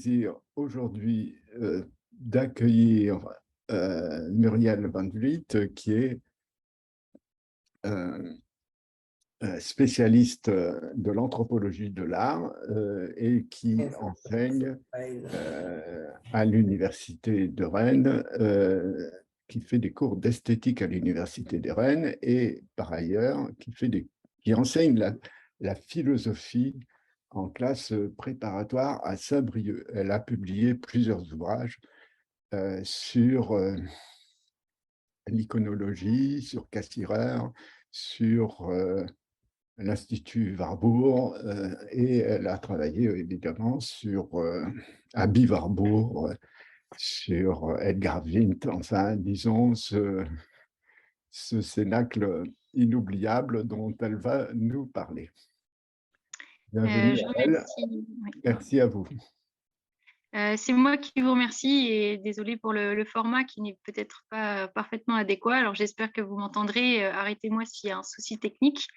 plaisir aujourd'hui d'accueillir Muriel Van Vliet, qui est euh, spécialiste de l'anthropologie de l'art et qui enseigne à l'Université de Rennes, qui fait des cours d'esthétique à l'Université de Rennes et par ailleurs qui enseigne la philosophie en classe préparatoire à Saint-Brieuc. Elle a publié plusieurs ouvrages sur l'iconologie, sur Cassirer, sur l'Institut Warburg, et elle a travaillé évidemment à Warburg, sur Edgar Windt, enfin, disons, ce cénacle inoubliable dont elle va nous parler. Bienvenue Je vous à elle. remercie. Oui. Merci à vous. C'est moi qui vous remercie et désolée pour le format qui n'est peut-être pas parfaitement adéquat. Alors j'espère que vous m'entendrez. Arrêtez-moi s'il y a un souci technique.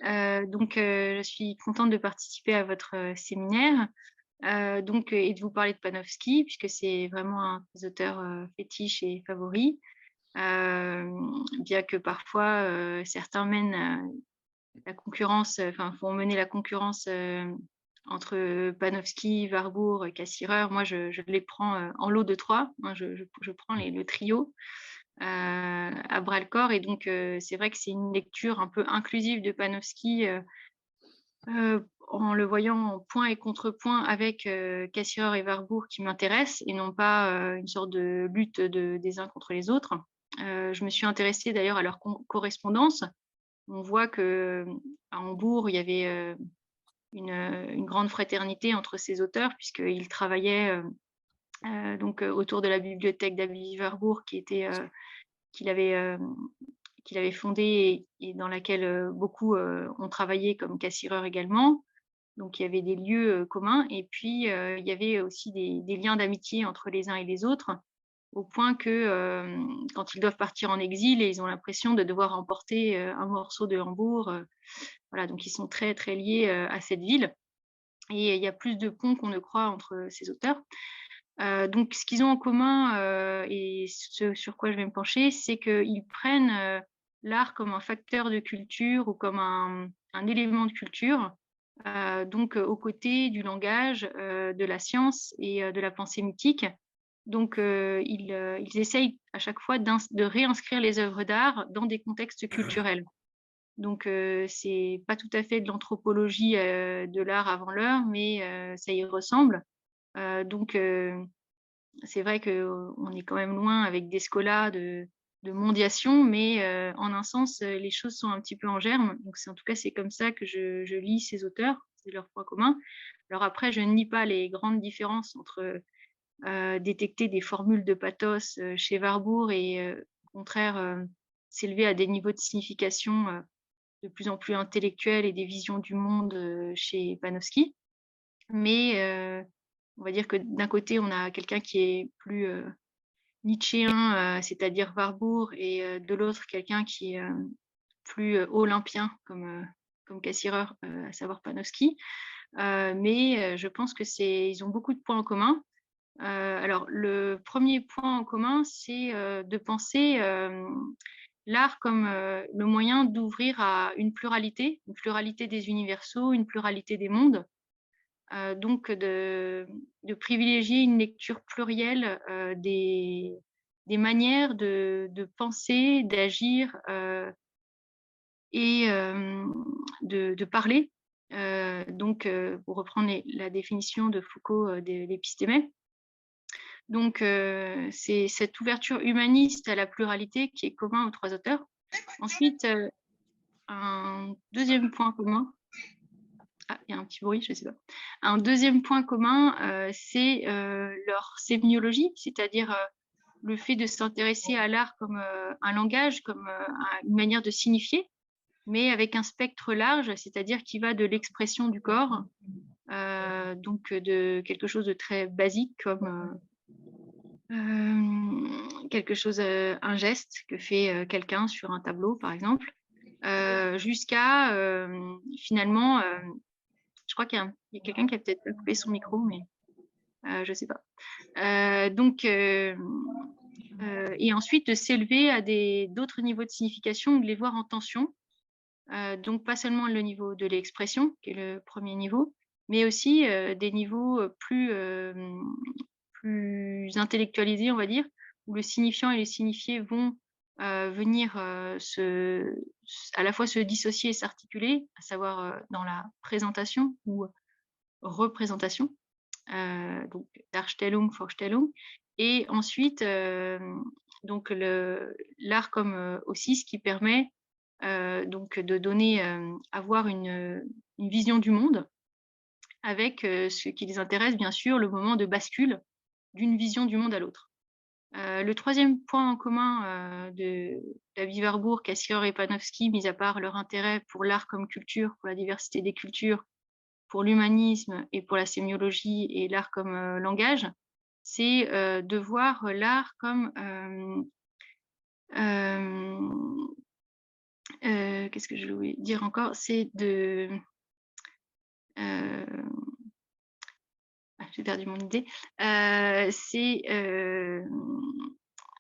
Je suis contente de participer à votre séminaire et de vous parler de Panofsky, puisque c'est vraiment un des auteurs fétiches et favoris. Bien que parfois certains mènent la concurrence, font mener la concurrence entre Panofsky, Warburg et Cassirer. Moi, je les prends en lot de 3. Hein, je prends le trio à bras le corps. Et donc, c'est vrai que c'est une lecture un peu inclusive de Panofsky en le voyant en point et contrepoint avec Cassirer et Warburg qui m'intéressent et non pas une sorte de lutte des uns contre les autres. Je me suis intéressée d'ailleurs à leur correspondance. On voit qu'à Hambourg, il y avait une grande fraternité entre ces auteurs, puisqu'ils travaillaient autour de la bibliothèque d'Abbey Warburg qu'il avait fondée et dans laquelle beaucoup ont travaillé, comme Cassirer également. Donc il y avait des lieux communs et puis il y avait aussi des liens d'amitié entre les uns et les autres, au point que quand ils doivent partir en exil et ils ont l'impression de devoir emporter un morceau de Hambourg, voilà, donc ils sont très très liés à cette ville et il y a plus de ponts qu'on ne croit entre ces auteurs. Donc ce qu'ils ont en commun et ce sur quoi je vais me pencher, c'est qu'ils prennent l'art comme un facteur de culture ou comme un élément de culture, aux côtés du langage, de la science et de la pensée mythique. Donc ils essayent à chaque fois de réinscrire les œuvres d'art dans des contextes culturels. Donc c'est pas tout à fait de l'anthropologie de l'art avant l'heure, mais ça y ressemble. Donc c'est vrai qu'on est quand même loin avec des scolas de mondiation, mais en un sens, les choses sont un petit peu en germe. Donc en tout cas, c'est comme ça que je lis ces auteurs, c'est leur point commun. Alors après, je ne nie pas les grandes différences entre détecter des formules de pathos chez Warburg et au contraire s'élever à des niveaux de signification de plus en plus intellectuels et des visions du monde chez Panofsky. Mais on va dire que d'un côté, on a quelqu'un qui est plus nietzschéen, c'est-à-dire Warburg, et de l'autre, quelqu'un qui est plus olympien, comme Cassirer, à savoir Panofsky. Mais je pense ils ont beaucoup de points en commun. Alors, le premier point en commun, c'est de penser l'art comme le moyen d'ouvrir à une pluralité des universaux, une pluralité des mondes. Donc de privilégier une lecture plurielle des manières de penser, d'agir et de parler. Pour reprendre la définition de Foucault de l'épistémé. Donc, c'est cette ouverture humaniste à la pluralité qui est commun aux 3 auteurs. Ensuite, un deuxième point commun. Ah, il y a un petit bruit, je ne sais pas. Un deuxième point commun, c'est leur sémiologie, c'est-à-dire le fait de s'intéresser à l'art comme un langage, comme une manière de signifier, mais avec un spectre large, c'est-à-dire qui va de l'expression du corps, donc de quelque chose de très basique comme quelque chose, un geste que fait quelqu'un sur un tableau, par exemple, jusqu'à finalement, je crois qu'il y a quelqu'un qui a peut-être coupé son micro, mais je ne sais pas. Et ensuite de s'élever à d'autres niveaux de signification, de les voir en tension. Donc pas seulement le niveau de l'expression, qui est le premier niveau, mais aussi des niveaux plus intellectualisés, on va dire, où le signifiant et le signifié vont venir à la fois se dissocier et s'articuler, à savoir dans la présentation ou représentation, donc Darstellung, Vorstellung, et ensuite donc l'art comme aussi ce qui permet donc de donner, avoir une vision du monde avec ce qui les intéresse bien sûr, le moment de bascule d'une vision du monde à l'autre. Le troisième point en commun de David Warburg, Cassirer et Panofsky, mis à part leur intérêt pour l'art comme culture, pour la diversité des cultures, pour l'humanisme et pour la sémiologie et l'art comme langage, c'est de voir l'art comme qu'est-ce que je voulais dire encore? C'est de j'ai perdu mon idée. C'est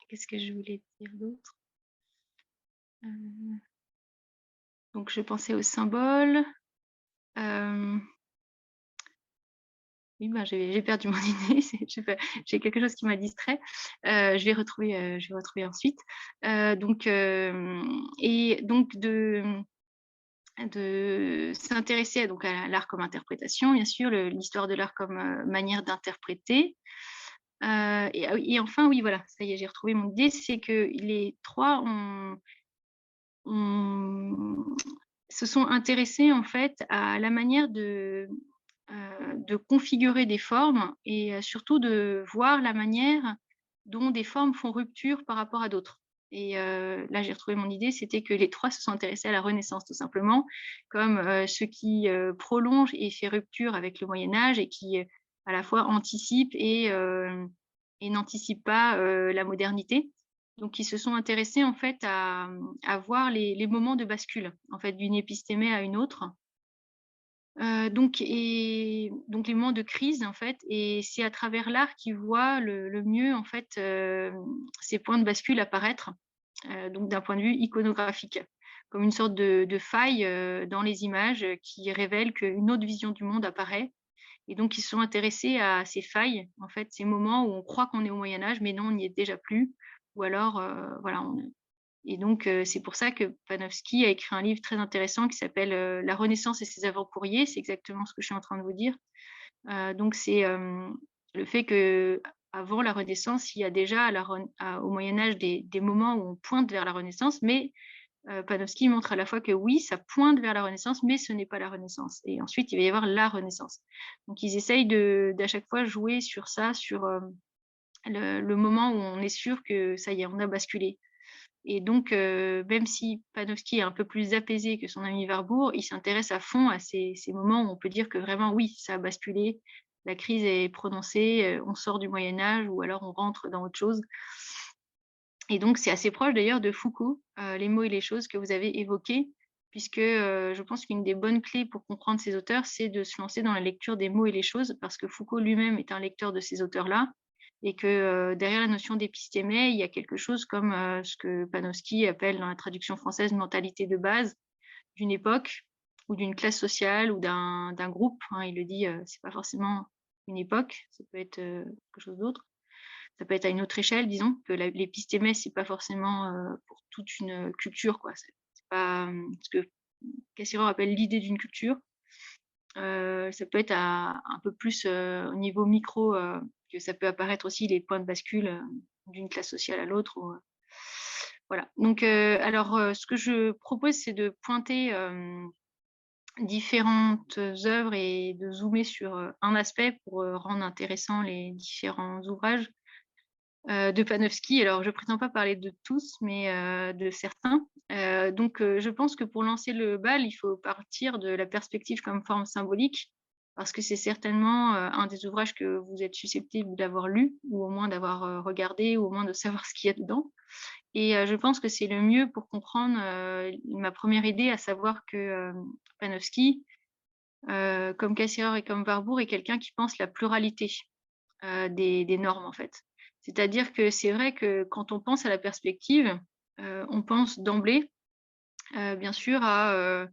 qu'est-ce que je voulais dire d'autre? Donc je pensais aux symboles. Oui, ben, j'ai perdu mon idée. J'ai quelque chose qui m'a distrait. Je vais retrouver ensuite. Et donc de s'intéresser donc à l'art comme interprétation, bien sûr, l'histoire de l'art comme manière d'interpréter. Et enfin, oui, voilà, ça y est, j'ai retrouvé mon idée, c'est que les trois se sont intéressés en fait à la manière de configurer des formes et surtout de voir la manière dont des formes font rupture par rapport à d'autres. Et là, j'ai retrouvé mon idée, c'était que les trois se sont intéressés à la Renaissance, tout simplement, comme ce qui prolonge et fait rupture avec le Moyen-Âge et qui, à la fois, anticipe et n'anticipe pas la modernité. Donc, ils se sont intéressés, en fait, à voir les moments de bascule, en fait, d'une épistémée à une autre. Donc les moments de crise, en fait, et c'est à travers l'art qu'ils voient le mieux, en fait, ces points de bascule apparaître, donc d'un point de vue iconographique, comme une sorte de faille dans les images qui révèle qu'une autre vision du monde apparaît. Et donc ils se sont intéressés à ces failles, en fait, ces moments où on croit qu'on est au Moyen-Âge, mais non, on n'y est déjà plus. Ou alors, voilà, et donc, c'est pour ça que Panofsky a écrit un livre très intéressant qui s'appelle La Renaissance et ses avant-courriers. C'est exactement ce que je suis en train de vous dire. Donc, c'est le fait qu'avant la Renaissance, il y a déjà au Moyen-Âge des moments où on pointe vers la Renaissance, mais Panofsky montre à la fois que oui, ça pointe vers la Renaissance, mais ce n'est pas la Renaissance. Et ensuite, il va y avoir la Renaissance. Donc, ils essayent d'à chaque fois jouer sur ça, sur le moment où on est sûr que ça y est, on a basculé. Et donc, même si Panofsky est un peu plus apaisé que son ami Warburg, il s'intéresse à fond à ces moments où on peut dire que vraiment, oui, ça a basculé, la crise est prononcée, on sort du Moyen-Âge ou alors on rentre dans autre chose. Et donc, c'est assez proche d'ailleurs de Foucault, les mots et les choses que vous avez évoqués, puisque je pense qu'une des bonnes clés pour comprendre ces auteurs, c'est de se lancer dans la lecture des mots et les choses, parce que Foucault lui-même est un lecteur de ces auteurs-là, et que derrière la notion d'épistémé, il y a quelque chose comme ce que Panofsky appelle dans la traduction française une mentalité de base d'une époque ou d'une classe sociale ou d'un groupe. Hein, il le dit, c'est pas forcément une époque, ça peut être quelque chose d'autre. Ça peut être à une autre échelle, disons, que l'épistémé, c'est pas forcément pour toute une culture, quoi. C'est pas ce que Cassirer appelle l'idée d'une culture. Ça peut être un peu plus au niveau micro, que ça peut apparaître aussi les points de bascule d'une classe sociale à l'autre. Voilà. Donc, alors, ce que je propose, c'est de pointer différentes œuvres et de zoomer sur un aspect pour rendre intéressant les différents ouvrages de Panofsky. Alors, je ne prétends pas parler de tous, mais de certains. Donc, je pense que pour lancer le bal, il faut partir de la perspective comme forme symbolique, parce que c'est certainement un des ouvrages que vous êtes susceptible d'avoir lu, ou au moins d'avoir regardé, ou au moins de savoir ce qu'il y a dedans. Et je pense que c'est le mieux pour comprendre ma première idée, à savoir que Panofsky, comme Cassirer et comme Warburg, est quelqu'un qui pense la pluralité. des normes, en fait. C'est-à-dire que c'est vrai que quand on pense à la perspective, on pense d'emblée, bien sûr, à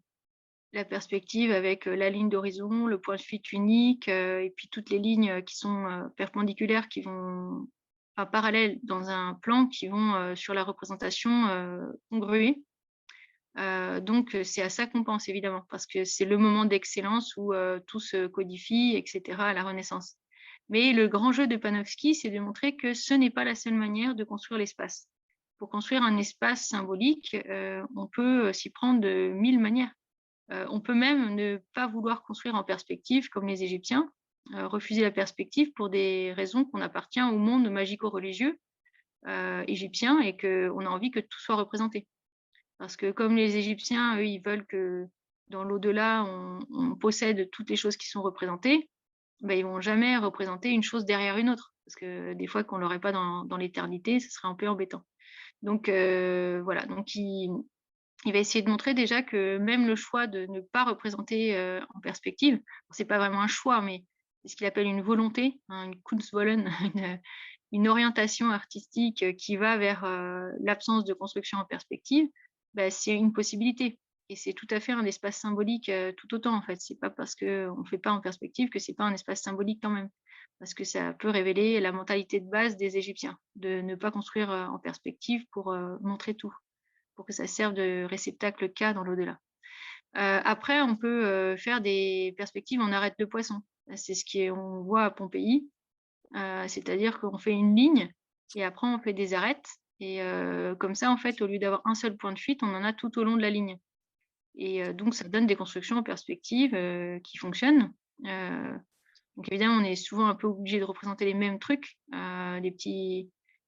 la perspective avec la ligne d'horizon, le point de fuite unique, et puis toutes les lignes qui sont perpendiculaires, qui vont, enfin, parallèles dans un plan, qui vont sur la représentation congruer. Donc, c'est à ça qu'on pense évidemment, parce que c'est le moment d'excellence où tout se codifie, etc., à la Renaissance. Mais le grand jeu de Panofsky, c'est de montrer que ce n'est pas la seule manière de construire l'espace. Pour construire un espace symbolique, on peut s'y prendre de 1000 manières. On peut même ne pas vouloir construire en perspective, comme les Égyptiens, refuser la perspective pour des raisons qu'on appartient au monde magico-religieux égyptien et qu'on a envie que tout soit représenté. Parce que comme les Égyptiens, eux, ils veulent que dans l'au-delà, on possède toutes les choses qui sont représentées, ben, ils vont jamais représenter une chose derrière une autre. Parce que des fois, qu'on ne l'aurait pas dans l'éternité, ce serait un peu embêtant. Donc voilà, donc il va essayer de montrer déjà que même le choix de ne pas représenter en perspective, c'est pas vraiment un choix, mais c'est ce qu'il appelle une volonté, hein, une Kunstwollen, une orientation artistique qui va vers l'absence de construction en perspective, bah, c'est une possibilité. Et c'est tout à fait un espace symbolique tout autant, en fait. C'est pas parce qu'on ne fait pas en perspective que c'est pas un espace symbolique quand même. Parce que ça peut révéler la mentalité de base des Égyptiens, de ne pas construire en perspective pour montrer tout, pour que ça serve de réceptacle K dans l'au-delà. Après, on peut faire des perspectives en arête de poisson. C'est ce qu'on voit à Pompéi, c'est-à-dire qu'on fait une ligne et après on fait des arêtes. Et comme ça, en fait, au lieu d'avoir un seul point de fuite, on en a tout au long de la ligne. Et donc, ça donne des constructions en perspective qui fonctionnent. Donc, évidemment, on est souvent un peu obligé de représenter les mêmes trucs, des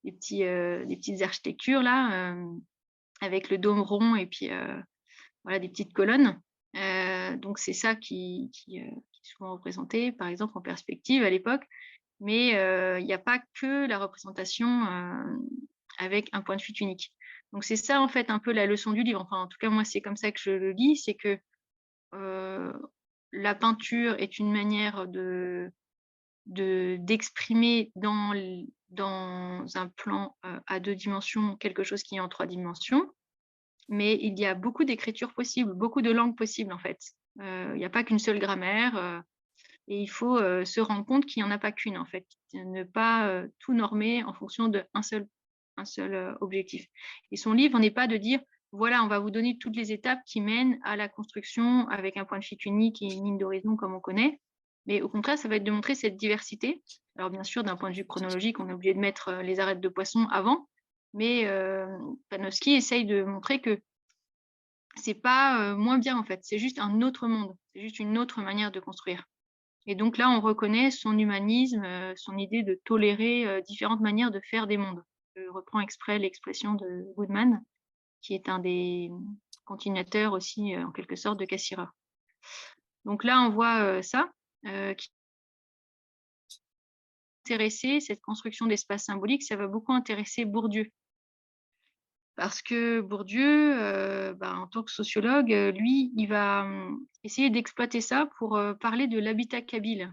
petites architectures là, avec le dôme rond et puis voilà, des petites colonnes. Donc, c'est ça qui est souvent représenté, par exemple, en perspective à l'époque. Mais il n'y a pas que la représentation avec un point de fuite unique. Donc, c'est ça, en fait, un peu la leçon du livre. Enfin, en tout cas, moi, c'est comme ça que je le lis, c'est que la peinture est une manière d'exprimer dans un plan à 2 dimensions quelque chose qui est en 3 dimensions, mais il y a beaucoup d'écritures possibles, beaucoup de langues possibles, en fait. Il n'y a pas qu'une seule grammaire, et il faut se rendre compte qu'il n'y en a pas qu'une, en fait. Ne pas tout normer en fonction d'un seul objectif. Et son livre n'est pas de dire, voilà, on va vous donner toutes les étapes qui mènent à la construction avec un point de fuite unique et une ligne d'horizon comme on connaît. Mais au contraire, ça va être de montrer cette diversité. Alors bien sûr, d'un point de vue chronologique, on est obligé de mettre les arêtes de poisson avant, mais Panofsky essaye de montrer que c'est pas moins bien en fait, c'est juste un autre monde, c'est juste une autre manière de construire. Et donc là, on reconnaît son humanisme, son idée de tolérer différentes manières de faire des mondes. Je reprends exprès l'expression de Woodman, qui est un des continuateurs aussi, en quelque sorte, de Cassirer. Donc là, on voit ça, qui intéressé, cette construction d'espace symbolique, ça va beaucoup intéresser Bourdieu. Parce que Bourdieu, en tant que sociologue, lui, il va essayer d'exploiter ça pour parler de l'habitat kabyle.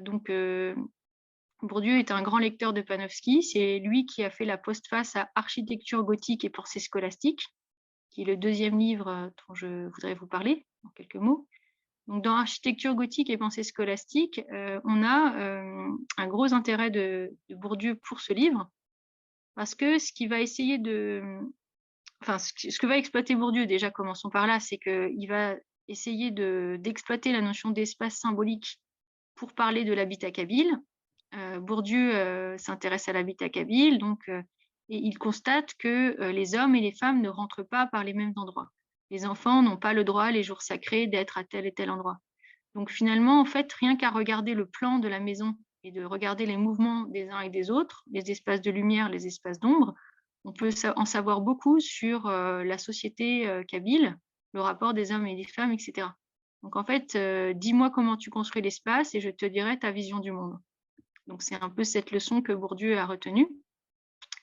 Donc, Bourdieu est un grand lecteur de Panofsky. C'est lui qui a fait la postface à Architecture gothique et pensée scolastique, qui est le deuxième livre dont je voudrais vous parler en quelques mots. Donc, dans Architecture gothique et pensée scolastique, on a un gros intérêt de Bourdieu pour ce livre, parce que ce qui va essayer de... Enfin, ce que va exploiter Bourdieu, déjà, commençons par là, c'est qu'il va essayer d'exploiter la notion d'espace symbolique pour parler de l'habitat kabyle. Bourdieu s'intéresse à l'habitat kabyle, donc, et il constate que les hommes et les femmes ne rentrent pas par les mêmes endroits. Les enfants n'ont pas le droit, les jours sacrés, d'être à tel et tel endroit. Donc finalement, en fait, rien qu'à regarder le plan de la maison et de regarder les mouvements des uns et des autres, les espaces de lumière, les espaces d'ombre, on peut en savoir beaucoup sur la société kabyle, le rapport des hommes et des femmes, etc. Donc en fait, dis-moi comment tu construis l'espace et je te dirai ta vision du monde. Donc c'est un peu cette leçon que Bourdieu a retenue.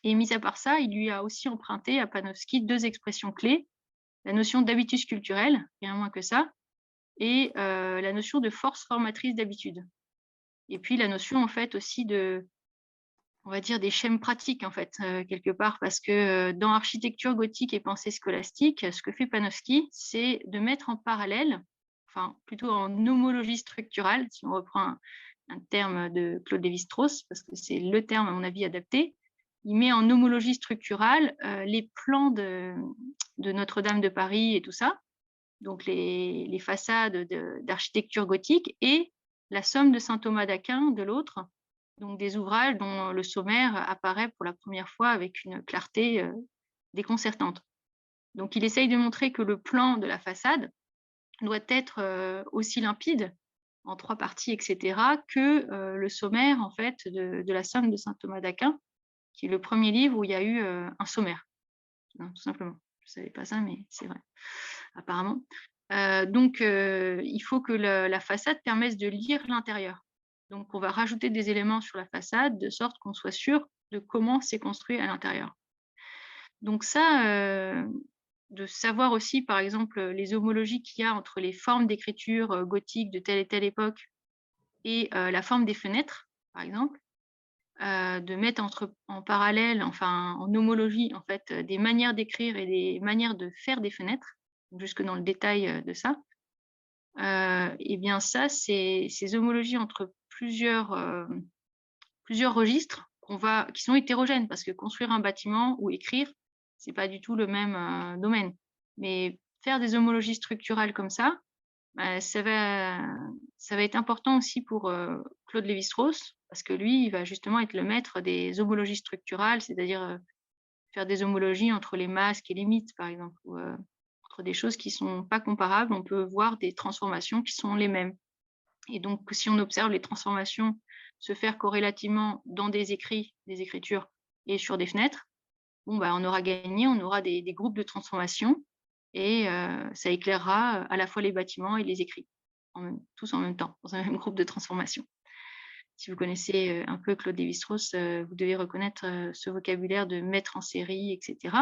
Et mis à part ça, il lui a aussi emprunté à Panofsky 2 expressions clés, la notion d'habitus culturel, rien moins que ça, et la notion de force formatrice d'habitude. Et puis la notion en fait aussi de, on va dire, des schèmes pratiques en fait, quelque part, parce que dans architecture gothique et pensée scolastique, ce que fait Panofsky, c'est de mettre en parallèle, enfin plutôt en homologie structurale, si on reprend un terme de Claude Lévi-Strauss, parce que c'est le terme à mon avis adapté, il met en homologie structurale les plans de Notre-Dame de Paris et tout ça, donc les façades d'architecture gothique, et la somme de saint Thomas d'Aquin de l'autre, donc des ouvrages dont le sommaire apparaît pour la première fois avec une clarté déconcertante. Donc il essaye de montrer que le plan de la façade doit être aussi limpide en 3 parties, etc., que le sommaire en fait de la somme de saint Thomas d'Aquin, qui est le premier livre où il y a eu un sommaire, tout simplement. Je ne savais pas ça, mais c'est vrai, apparemment. Donc, il faut que la façade permette de lire l'intérieur. Donc, on va rajouter des éléments sur la façade de sorte qu'on soit sûr de comment c'est construit à l'intérieur. Donc ça, de savoir aussi, par exemple, les homologies qu'il y a entre les formes d'écriture gothique de telle et telle époque et la forme des fenêtres, par exemple, de mettre en parallèle, enfin en homologie, en fait, des manières d'écrire et des manières de faire des fenêtres, jusque dans le détail de ça. Et bien ça, c'est ces homologies entre plusieurs registres qui sont hétérogènes, parce que construire un bâtiment ou écrire, c'est pas du tout le même domaine. Mais faire des homologies structurales comme ça, bah, ça va être important aussi pour Claude Lévi-Strauss, parce que lui, il va justement être le maître des homologies structurales, c'est-à-dire faire des homologies entre les masques et les mythes, par exemple, ou entre des choses qui sont pas comparables, on peut voir des transformations qui sont les mêmes. Et donc, si on observe les transformations se faire corrélativement dans des écrits, des écritures et sur des fenêtres, bon, bah, on aura gagné, on aura des groupes de transformation, et ça éclairera à la fois les bâtiments et les écrits, tous en même temps, dans un même groupe de transformation. Si vous connaissez un peu Claude Lévi-Strauss, vous devez reconnaître ce vocabulaire de mettre en série, etc.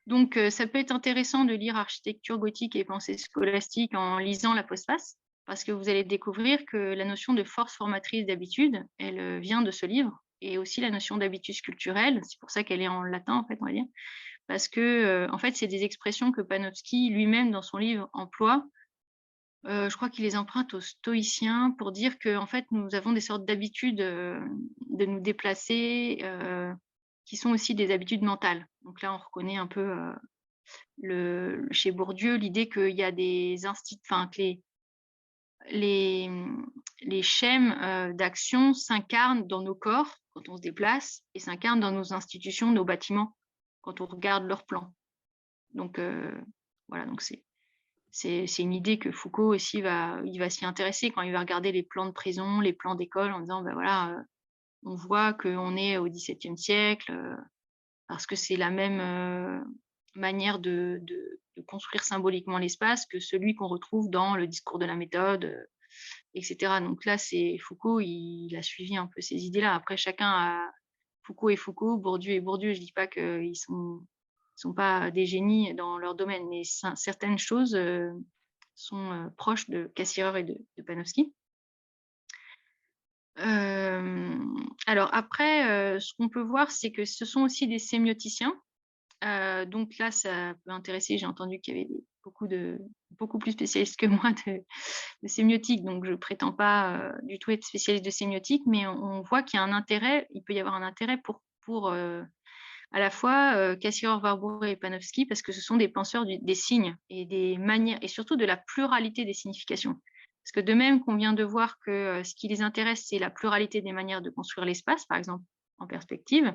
Donc, ça peut être intéressant de lire architecture gothique et pensée scolastique en lisant la postface, parce que vous allez découvrir que la notion de force formatrice d'habitude, elle vient de ce livre, et aussi la notion d'habitus culturel, c'est pour ça qu'elle est en latin, en fait, on va dire, parce que, en fait, c'est des expressions que Panofsky lui-même, dans son livre, emploie. Je crois qu'il les emprunte aux stoïciens pour dire que, en fait, nous avons des sortes d'habitudes de nous déplacer, qui sont aussi des habitudes mentales. Donc là, on reconnaît un peu chez Bourdieu l'idée qu'il y a des enfin, que les schèmes d'action s'incarnent dans nos corps quand on se déplace, et s'incarnent dans nos institutions, nos bâtiments, quand on regarde leurs plans. Donc voilà, donc c'est une idée que Foucault aussi il va s'y intéresser quand il va regarder les plans de prison, les plans d'école, en disant, ben voilà, on voit qu'on est au XVIIe siècle, parce que c'est la même manière de construire symboliquement l'espace que celui qu'on retrouve dans le discours de la méthode, etc. Donc là, c'est Foucault, il a suivi un peu ces idées-là. Après, chacun a Foucault et Foucault, Bourdieu et Bourdieu. Je dis pas qu'ils sont pas des génies dans leur domaine, mais certaines choses sont proches de Cassirer et de Panofsky. Alors après, ce qu'on peut voir, c'est que ce sont aussi des sémioticiens. Donc là, ça peut intéresser. J'ai entendu qu'il y avait beaucoup plus spécialistes que moi de sémiotique, donc je ne prétends pas du tout être spécialiste de sémiotique, mais on voit qu'il y a un intérêt, il peut y avoir un intérêt pour à la fois Cassirer, Warburg et Panofsky, parce que ce sont des penseurs des signes et des manières, et surtout de la pluralité des significations. Parce que de même qu'on vient de voir que ce qui les intéresse, c'est la pluralité des manières de construire l'espace, par exemple en perspective,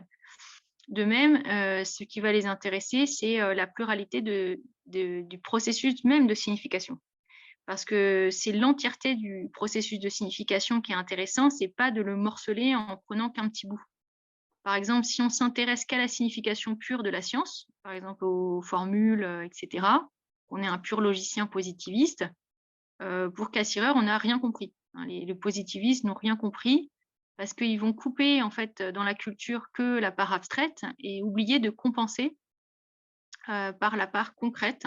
de même, ce qui va les intéresser, c'est la pluralité du processus même de signification. Parce que c'est l'entièreté du processus de signification qui est intéressant, c'est pas de le morceler en prenant qu'un petit bout. Par exemple, si on s'intéresse qu'à la signification pure de la science, par exemple aux formules, etc., on est un pur logicien positiviste, pour Cassirer, on n'a rien compris. Les positivistes n'ont rien compris, parce qu'ils vont couper en fait dans la culture que la part abstraite et oublier de compenser par la part concrète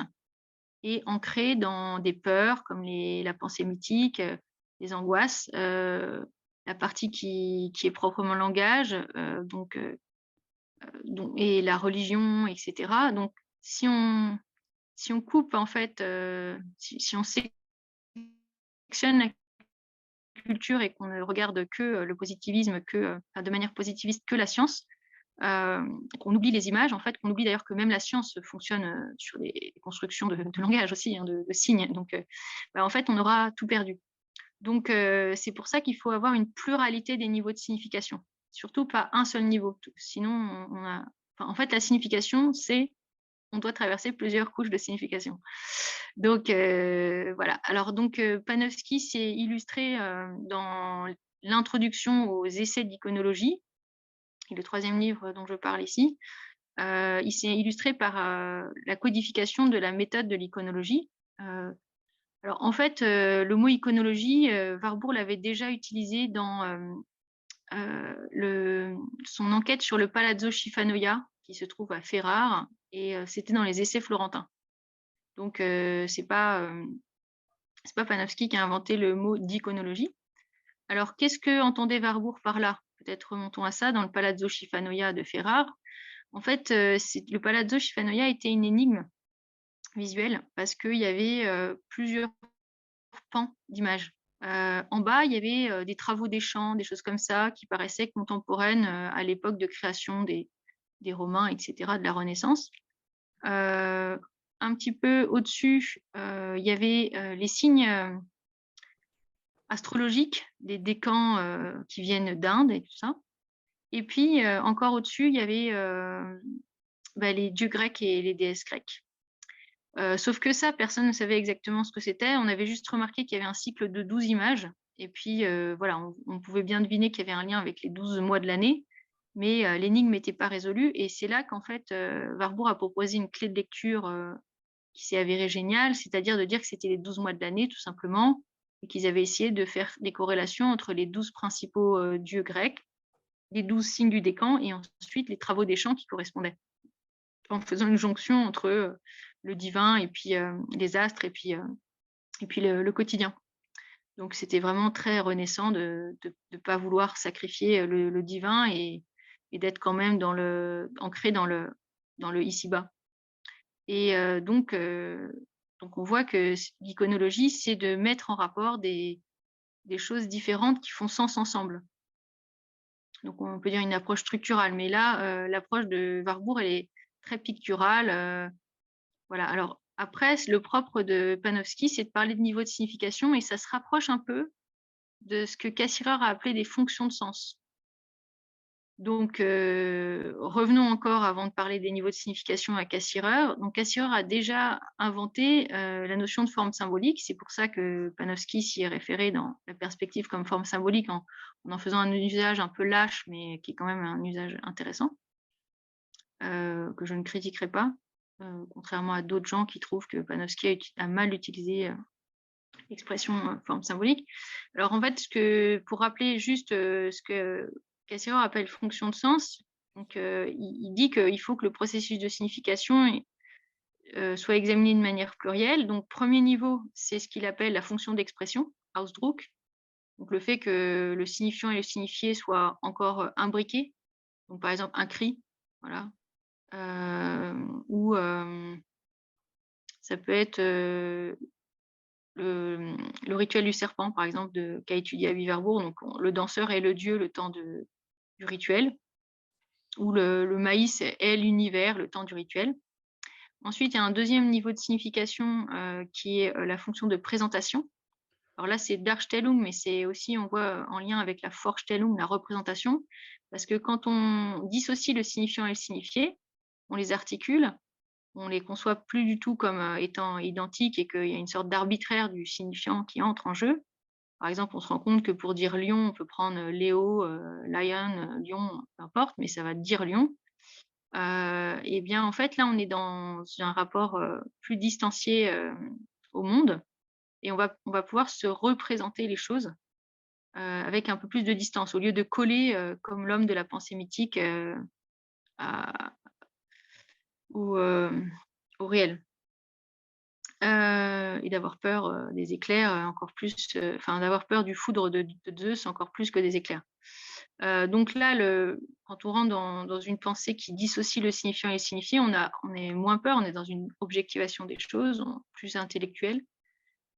et ancrée dans des peurs comme la pensée mythique, les angoisses, la partie qui est proprement langage, et la religion, etc. Donc, si on coupe, en fait, si on sectionne la culture et qu'on ne regarde que le positivisme, de manière positiviste, que la science, qu'on oublie les images, en fait, qu'on oublie d'ailleurs que même la science fonctionne sur les constructions de langage aussi, hein, de signes. Donc, en fait, on aura tout perdu. Donc, c'est pour ça qu'il faut avoir une pluralité des niveaux de signification, surtout pas un seul niveau. Sinon, en fait, la signification, on doit traverser plusieurs couches de signification. Donc, voilà. Alors, donc, Panofsky s'est illustré dans l'introduction aux essais d'iconologie, le 3e livre dont je parle ici. Il s'est illustré par la codification de la méthode de l'iconologie. Alors, en fait, le mot iconologie, Warburg l'avait déjà utilisé dans son enquête sur le Palazzo Schifanoia, qui se trouve à Ferrare, et c'était dans les essais florentins. Donc, c'est pas Panofsky qui a inventé le mot d'iconologie. Alors, qu'est-ce que entendait Warburg par là? Peut-être remontons à ça, dans le Palazzo Schifanoia de Ferrare. En fait, le Palazzo Schifanoia était une énigme visuelle parce qu'il y avait plusieurs pans d'images. En bas, il y avait des travaux des champs, des choses comme ça, qui paraissaient contemporaines à l'époque de création des Romains, etc., de la Renaissance. Un petit peu au-dessus, il y avait les signes astrologiques des décans qui viennent d'Inde et tout ça. Et puis, encore au-dessus, il y avait les dieux grecs et les déesses grecques. Sauf que ça, personne ne savait exactement ce que c'était. On avait juste remarqué qu'il y avait un cycle de 12 images. Et puis, voilà, on pouvait bien deviner qu'il y avait un lien avec les 12 mois de l'année. Mais l'énigme n'était pas résolue. Et c'est là qu'en fait, Warburg a proposé une clé de lecture qui s'est avérée géniale, c'est-à-dire de dire que c'était les 12 mois de l'année, tout simplement, et qu'ils avaient essayé de faire des corrélations entre les 12 principaux dieux grecs, les 12 signes du décan, et ensuite les travaux des champs qui correspondaient, en faisant une jonction entre le divin et puis les astres et puis le quotidien. Donc c'était vraiment très renaissant de ne pas vouloir sacrifier le divin et d'être quand même ancré dans le ici-bas. Et donc on voit que l'iconologie, c'est de mettre en rapport des choses différentes qui font sens ensemble. Donc on peut dire une approche structurale, mais là, l'approche de Warburg, elle est très picturale. Voilà. Alors après, le propre de Panofsky, c'est de parler de niveau de signification, et ça se rapproche un peu de ce que Cassirer a appelé des fonctions de sens. Donc, revenons encore avant de parler des niveaux de signification à Cassirer. Donc, Cassirer a déjà inventé la notion de forme symbolique. C'est pour ça que Panofsky s'y est référé dans la perspective comme forme symbolique, en faisant un usage un peu lâche, mais qui est quand même un usage intéressant, que je ne critiquerai pas, contrairement à d'autres gens qui trouvent que Panofsky a mal utilisé l'expression forme symbolique. Alors, en fait, pour rappeler juste ce que Cassirer appelle fonction de sens, donc, il dit qu'il faut que le processus de signification soit examiné de manière plurielle. Donc, premier niveau, c'est ce qu'il appelle la fonction d'expression, Ausdruck. Donc, le fait que le signifiant et le signifié soient encore imbriqués. Donc, par exemple, un cri, voilà. Ou ça peut être le rituel du serpent, par exemple, qu'a étudié à Warburg. Donc, le danseur est le dieu le temps du rituel, ou le maïs est l'univers le temps du rituel. Ensuite, il y a un deuxième niveau de signification qui est la fonction de présentation. Alors là, c'est Darstellung, mais c'est aussi, on voit en lien avec la Vorstellung, la représentation, parce que quand on dissocie le signifiant et le signifié, on les articule, on les conçoit plus du tout comme étant identiques et qu'il y a une sorte d'arbitraire du signifiant qui entre en jeu. Par exemple, on se rend compte que pour dire lion, on peut prendre Léo, lion, lion, peu importe, mais ça va dire lion. Et bien, en fait, là, on est dans un rapport plus distancié au monde, et on va pouvoir se représenter les choses avec un peu plus de distance, au lieu de coller comme l'homme de la pensée mythique au réel. et d'avoir peur des éclairs encore plus, enfin d'avoir peur du foudre de Zeus encore plus que des éclairs. Donc là, quand on rentre dans une pensée qui dissocie le signifiant et le signifié, on est moins peur, on est dans une objectivation des choses, plus intellectuelle.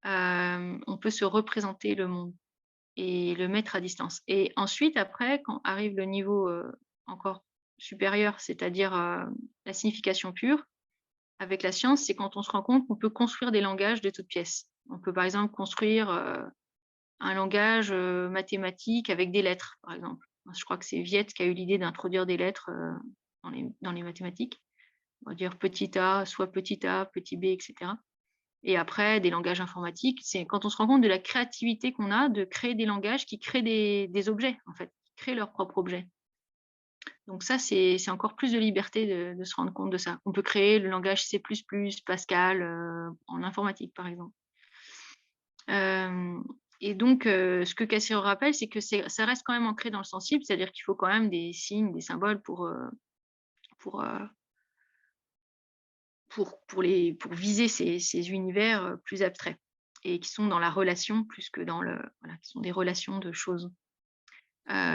On peut se représenter le monde et le mettre à distance. Et ensuite, après, quand arrive le niveau encore supérieur, c'est-à-dire la signification pure, avec la science, c'est quand on se rend compte qu'on peut construire des langages de toutes pièces. On peut par exemple construire un langage mathématique avec des lettres, par exemple. Je crois que c'est Viette qui a eu l'idée d'introduire des lettres dans les mathématiques. On va dire petit a, soit petit a, petit b, etc. Et après, des langages informatiques, c'est quand on se rend compte de la créativité qu'on a de créer des langages qui créent des objets, en fait, qui créent leurs propres objets. Donc ça, c'est encore plus de liberté de se rendre compte de ça. On peut créer le langage C++, Pascal, en informatique, par exemple. Et donc, ce que Cassio rappelle, c'est que ça reste quand même ancré dans le sensible, c'est-à-dire qu'il faut quand même des signes, des symboles pour viser ces univers plus abstraits et qui sont dans la relation plus que dans qui sont des relations de choses.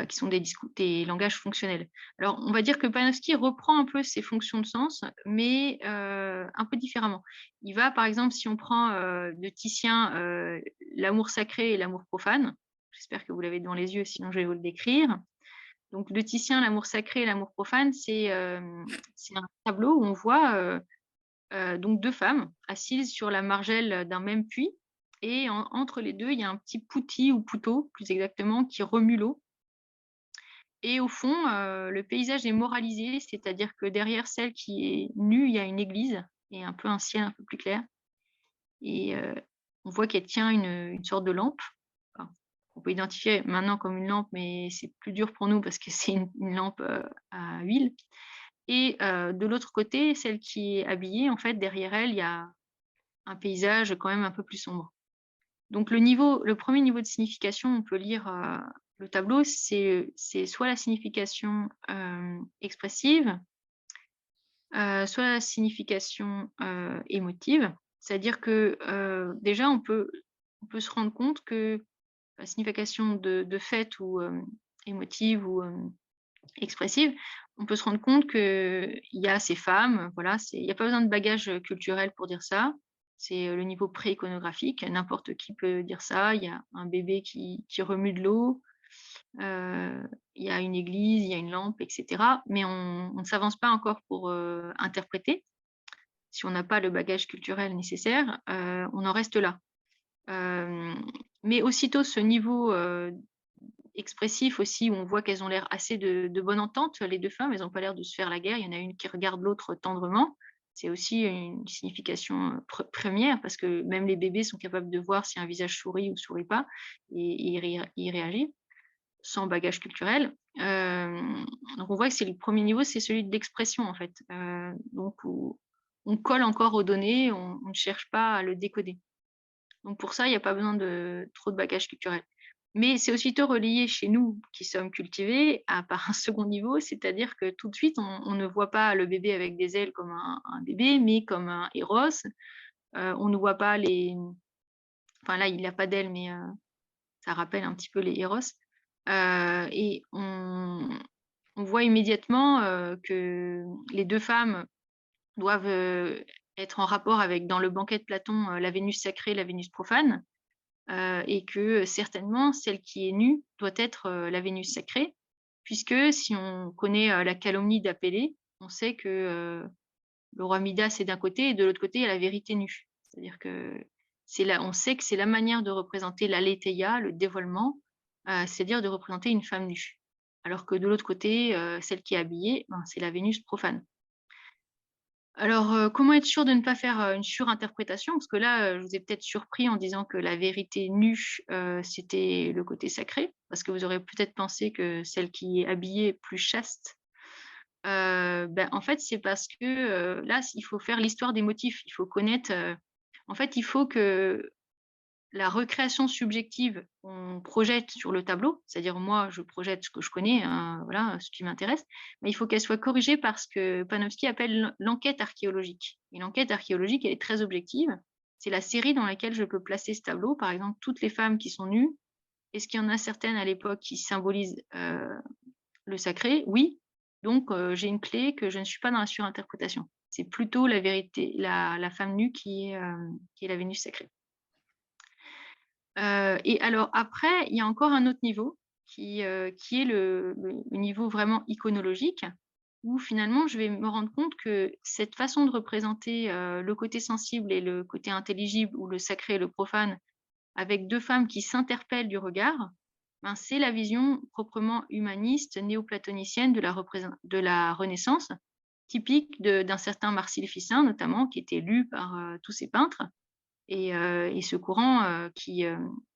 Qui sont des langages fonctionnels. Alors, on va dire que Panofsky reprend un peu ces fonctions de sens, mais un peu différemment. Il va, par exemple, si on prend de Titien l'amour sacré et l'amour profane, j'espère que vous l'avez devant les yeux, sinon je vais vous le décrire. Donc, de Titien, l'amour sacré et l'amour profane, c'est un tableau où on voit donc deux femmes assises sur la margelle d'un même puits, et entre les deux, il y a un petit poutis ou poutot, plus exactement, qui remue l'eau. Et au fond, le paysage est moralisé, c'est-à-dire que derrière celle qui est nue, il y a une église et un peu un ciel un peu plus clair. Et on voit qu'elle tient une sorte de lampe. Enfin, on peut identifier maintenant comme une lampe, mais c'est plus dur pour nous parce que c'est une lampe à huile. Et de l'autre côté, celle qui est habillée, en fait, derrière elle, il y a un paysage quand même un peu plus sombre. Donc le premier niveau de signification, on peut lire le tableau, c'est soit la signification expressive, soit la signification émotive. C'est-à-dire que déjà, on peut se rendre compte que la signification de fait ou émotive ou expressive, on peut se rendre compte qu'il y a ces femmes, voilà, il n'y a pas besoin de bagage culturel pour dire ça. C'est le niveau pré-iconographique, n'importe qui peut dire ça. Il y a un bébé qui remue de l'eau, il y a une église, il y a une lampe, etc. Mais on ne s'avance pas encore pour interpréter. Si on n'a pas le bagage culturel nécessaire, on en reste là. Mais aussitôt ce niveau expressif aussi, où on voit qu'elles ont l'air assez de bonne entente, les deux femmes, elles n'ont pas l'air de se faire la guerre. Il y en a une qui regarde l'autre tendrement. C'est aussi une signification première, parce que même les bébés sont capables de voir si un visage sourit ou sourit pas, et y réagir sans bagage culturel. Donc on voit que c'est le premier niveau, c'est celui de l'expression en fait. Donc on colle encore aux données, on ne cherche pas à le décoder. Donc pour ça, il n'y a pas besoin de trop de bagage culturel. Mais c'est aussitôt relié chez nous qui sommes cultivés par un second niveau, c'est-à-dire que tout de suite, on ne voit pas le bébé avec des ailes comme un bébé, mais comme un héros. On ne voit pas les... Enfin là, il n'a pas d'ailes, mais ça rappelle un petit peu les héros. Et on voit immédiatement que les deux femmes doivent être en rapport avec, dans le banquet de Platon, la Vénus sacrée, la Vénus profane. Et que certainement celle qui est nue doit être la Vénus sacrée, puisque si on connaît la calomnie d'Apellée, on sait que le roi Midas est d'un côté et de l'autre côté il y a la vérité nue. C'est-à-dire que on sait que c'est la manière de représenter l'aletheia, le dévoilement, c'est-à-dire de représenter une femme nue. Alors que de l'autre côté, celle qui est habillée, c'est la Vénus profane. Alors, comment être sûr de ne pas faire une surinterprétation? Parce que là, je vous ai peut-être surpris en disant que la vérité nue, c'était le côté sacré, parce que vous aurez peut-être pensé que celle qui est habillée est plus chaste. En fait, c'est parce que là, il faut faire l'histoire des motifs. Il faut connaître. En fait, il faut que la recréation subjective, on projette sur le tableau, c'est-à-dire moi, je projette ce que je connais, hein, voilà, ce qui m'intéresse, mais il faut qu'elle soit corrigée par ce que Panofsky appelle l'enquête archéologique. Et l'enquête archéologique, elle est très objective, c'est la série dans laquelle je peux placer ce tableau. Par exemple, toutes les femmes qui sont nues, est-ce qu'il y en a certaines à l'époque qui symbolisent le sacré? Oui. Donc, j'ai une clé que je ne suis pas dans la surinterprétation. C'est plutôt la vérité, la femme nue qui est la Vénus sacrée. Et alors après, il y a encore un autre niveau qui est le niveau vraiment iconologique, où finalement je vais me rendre compte que cette façon de représenter le côté sensible et le côté intelligible, ou le sacré et le profane, avec 2 femmes qui s'interpellent du regard, ben, c'est la vision proprement humaniste, néoplatonicienne de la Renaissance, typique d'un certain Marcille Ficin notamment, qui était lu par tous ces peintres. Et ce courant qui,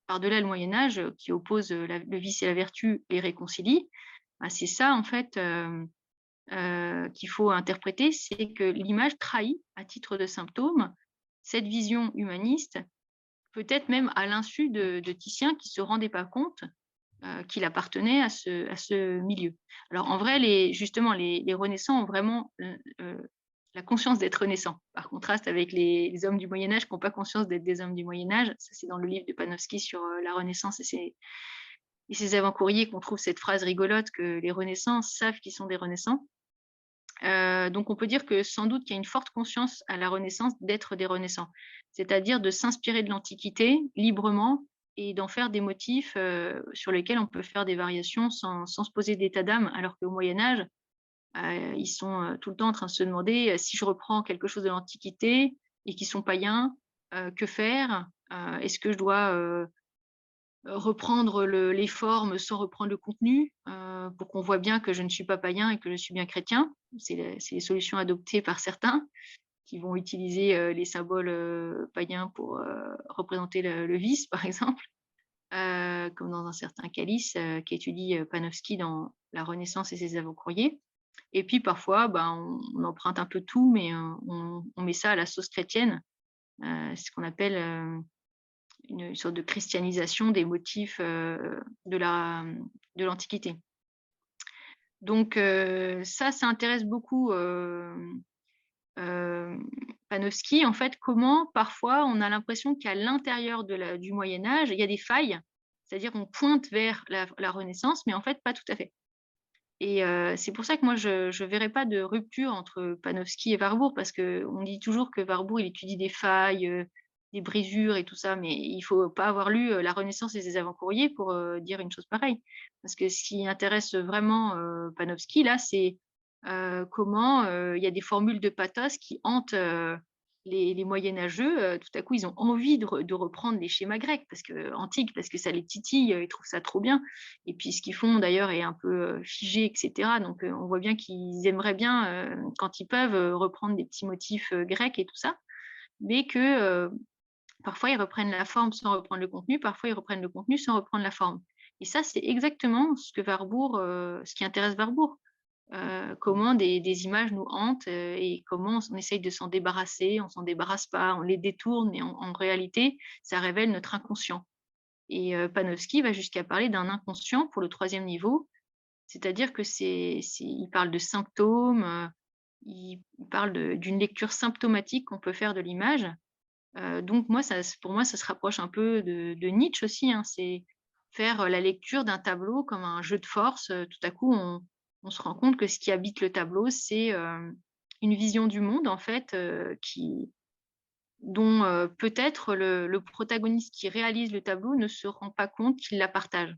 par-delà le Moyen Âge, qui oppose le vice et la vertu et réconcilie, bah, c'est ça en fait qu'il faut interpréter, c'est que l'image trahit, à titre de symptôme, cette vision humaniste, peut-être même à l'insu de Titien, qui ne se rendait pas compte qu'il appartenait à ce milieu. Alors en vrai, justement, les Renaissants ont vraiment la conscience d'être renaissants, par contraste avec les hommes du Moyen-Âge qui n'ont pas conscience d'être des hommes du Moyen-Âge. Ça, c'est dans le livre de Panofsky sur la Renaissance et ses avant-courriers qu'on trouve cette phrase rigolote que les Renaissants savent qu'ils sont des Renaissants. Donc on peut dire que sans doute qu'il y a une forte conscience à la Renaissance d'être des Renaissants, c'est-à-dire de s'inspirer de l'Antiquité librement et d'en faire des motifs sur lesquels on peut faire des variations sans se poser d'état d'âme, alors qu'au Moyen-Âge, ils sont tout le temps en train de se demander si je reprends quelque chose de l'Antiquité et qu'ils sont païens, que faire? Est-ce que je dois reprendre les formes sans reprendre le contenu, pour qu'on voit bien que je ne suis pas païen et que je suis bien chrétien? C'est les solutions adoptées par certains qui vont utiliser les symboles païens pour représenter le vice, par exemple, comme dans un certain Calice qu'étudie Panofsky dans La Renaissance et ses avant-courriers. Et puis parfois, ben, on emprunte un peu tout, mais on met ça à la sauce chrétienne, ce qu'on appelle une sorte de christianisation des motifs de l'Antiquité. Donc ça intéresse beaucoup Panofsky, en fait, comment parfois on a l'impression qu'à l'intérieur du Moyen-Âge, il y a des failles, c'est-à-dire qu'on pointe vers la Renaissance, mais en fait pas tout à fait. Et c'est pour ça que moi je ne verrais pas de rupture entre Panofsky et Warburg, parce qu'on dit toujours que Warburg il étudie des failles, des brisures et tout ça, mais il ne faut pas avoir lu La Renaissance et ses avant-courriers pour dire une chose pareille. Parce que ce qui intéresse vraiment Panofsky, là, c'est comment il y a des formules de pathos qui hantent les moyenâgeux. Tout à coup, ils ont envie de reprendre les schémas grecs, antiques, parce que ça les titille, ils trouvent ça trop bien. Et puis ce qu'ils font d'ailleurs est un peu figé, etc. Donc on voit bien qu'ils aimeraient bien, quand ils peuvent, reprendre des petits motifs grecs et tout ça, mais que parfois ils reprennent la forme sans reprendre le contenu, parfois ils reprennent le contenu sans reprendre la forme. Et ça, c'est exactement ce qui intéresse Warburg. Comment des images nous hantent et comment on essaye de s'en débarrasser, on s'en débarrasse pas, on les détourne, mais en réalité, ça révèle notre inconscient. Et Panofsky va jusqu'à parler d'un inconscient pour le 3e niveau, c'est-à-dire que il parle de symptômes, il parle d'une lecture symptomatique qu'on peut faire de l'image. Donc pour moi, ça se rapproche un peu de Nietzsche aussi, hein. C'est faire la lecture d'un tableau comme un jeu de force. Tout à coup, on se rend compte que ce qui habite le tableau, c'est une vision du monde, en fait, dont peut-être le protagoniste qui réalise le tableau ne se rend pas compte qu'il la partage.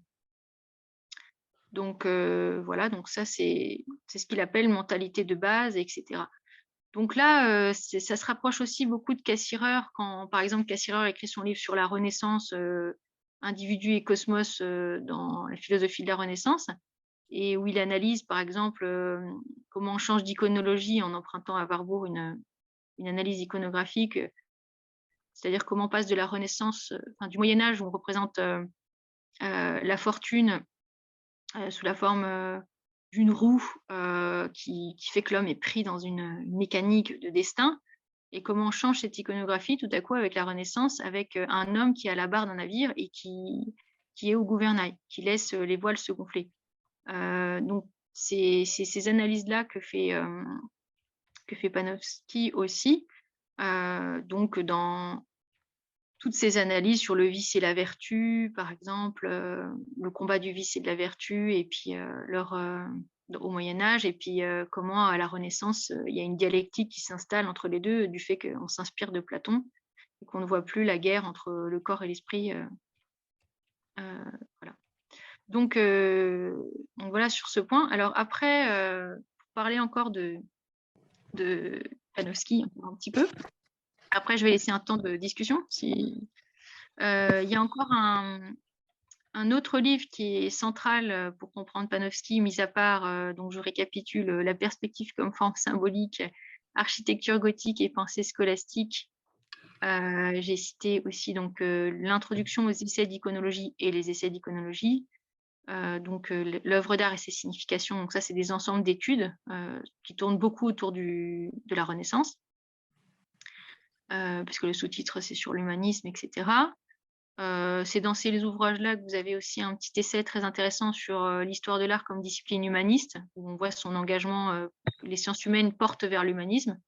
Donc voilà, donc ça c'est ce qu'il appelle mentalité de base, etc. Donc là, ça se rapproche aussi beaucoup de Cassirer, quand par exemple Cassirer écrit son livre sur la Renaissance, Individu et cosmos, dans la philosophie de la Renaissance, et où il analyse par exemple comment on change d'iconologie en empruntant à Warburg une analyse iconographique, c'est-à-dire comment on passe de la Renaissance, du Moyen-Âge où on représente la fortune sous la forme d'une roue qui fait que l'homme est pris dans une mécanique de destin, et comment on change cette iconographie tout à coup avec la Renaissance, avec un homme qui est à la barre d'un navire et qui est au gouvernail, qui laisse les voiles se gonfler. Donc c'est ces analyses-là que fait Panofsky aussi. Donc dans toutes ces analyses sur le vice et la vertu, par exemple, le combat du vice et de la vertu, et puis au Moyen-Âge, et puis comment à la Renaissance, il y a une dialectique qui s'installe entre les deux, du fait qu'on s'inspire de Platon et qu'on ne voit plus la guerre entre le corps et l'esprit. Voilà. Donc voilà sur ce point. Alors après, pour parler encore de Panofsky un petit peu. Après, je vais laisser un temps de discussion. Il y a encore un autre livre qui est central pour comprendre Panofsky, mis à part, donc je récapitule, La perspective comme forme symbolique, architecture gothique et pensée scolastique. J'ai cité aussi donc l'introduction aux essais d'iconologie et les essais d'iconologie, donc l'œuvre d'art et ses significations. Donc ça, c'est des ensembles d'études qui tournent beaucoup autour de la Renaissance, puisque le sous-titre, c'est sur l'humanisme, etc. C'est dans ces ouvrages-là que vous avez aussi un petit essai très intéressant sur l'histoire de l'art comme discipline humaniste, où on voit son engagement, les sciences humaines portent vers l'humanisme.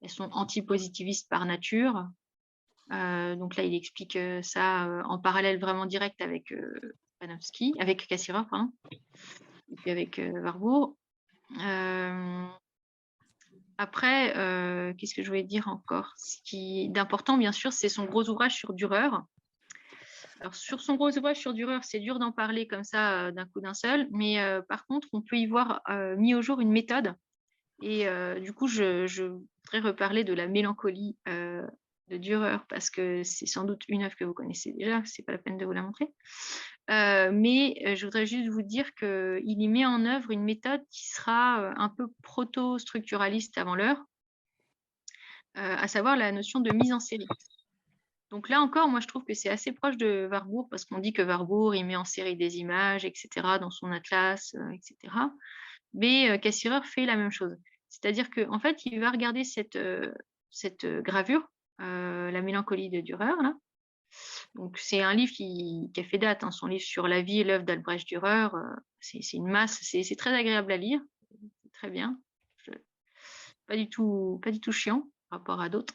Elles sont anti-positivistes par nature. Donc là, il explique ça en parallèle vraiment direct avec Panofsky, avec Cassirer, pardon, et puis avec Warburg. Après, qu'est-ce que je voulais dire encore? Ce qui est d'important, bien sûr, c'est son gros ouvrage sur Dürer. Alors, sur son gros ouvrage sur Dürer, c'est dur d'en parler comme ça d'un coup d'un seul, mais par contre, on peut y voir mis au jour une méthode. Et du coup, je voudrais reparler de la mélancolie de Dürer, parce que c'est sans doute une œuvre que vous connaissez déjà, c'est pas la peine de vous la montrer. Mais je voudrais juste vous dire qu'il y met en œuvre une méthode qui sera un peu proto-structuraliste avant l'heure, à savoir la notion de mise en série. Donc là encore, moi je trouve que c'est assez proche de Warburg, parce qu'on dit que Warburg, il met en série des images, etc., dans son atlas, etc. Mais Cassirer fait la même chose. C'est-à-dire qu'en fait, il va regarder cette gravure, La mélancolie de Dürer, là. Donc c'est un livre qui a fait date, hein, son livre sur la vie et l'œuvre d'Albrecht Dürer. C'est une masse, c'est très agréable à lire, très bien. Pas du tout chiant par rapport à d'autres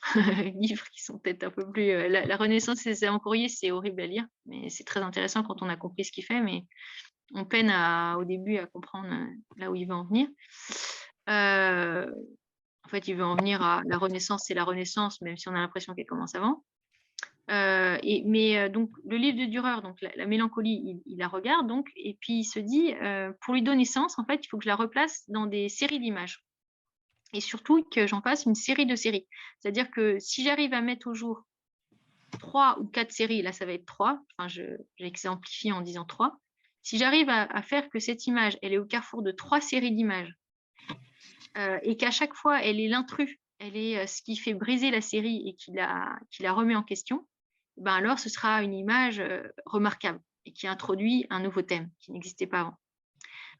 livres qui sont peut-être un peu plus... la Renaissance et ses courrier, c'est horrible à lire, mais c'est très intéressant quand on a compris ce qu'il fait, mais on peine au début à comprendre là où il veut en venir. En fait, il veut en venir à la Renaissance, c'est la Renaissance, même si on a l'impression qu'elle commence avant. Donc le livre de Dürer, donc la mélancolie, il la regarde donc, et puis il se dit, pour lui donner sens, en fait, il faut que je la replace dans des séries d'images. Et surtout que j'en fasse une série de séries. C'est-à-dire que si j'arrive à mettre au jour 3 ou 4 séries, là ça va être 3, enfin j'exemplifie en disant 3. Si j'arrive à faire que cette image, elle est au carrefour de 3 séries d'images, et qu'à chaque fois elle est l'intrus, elle est ce qui fait briser la série et qui la remet en question, ben alors ce sera une image remarquable et qui introduit un nouveau thème qui n'existait pas avant.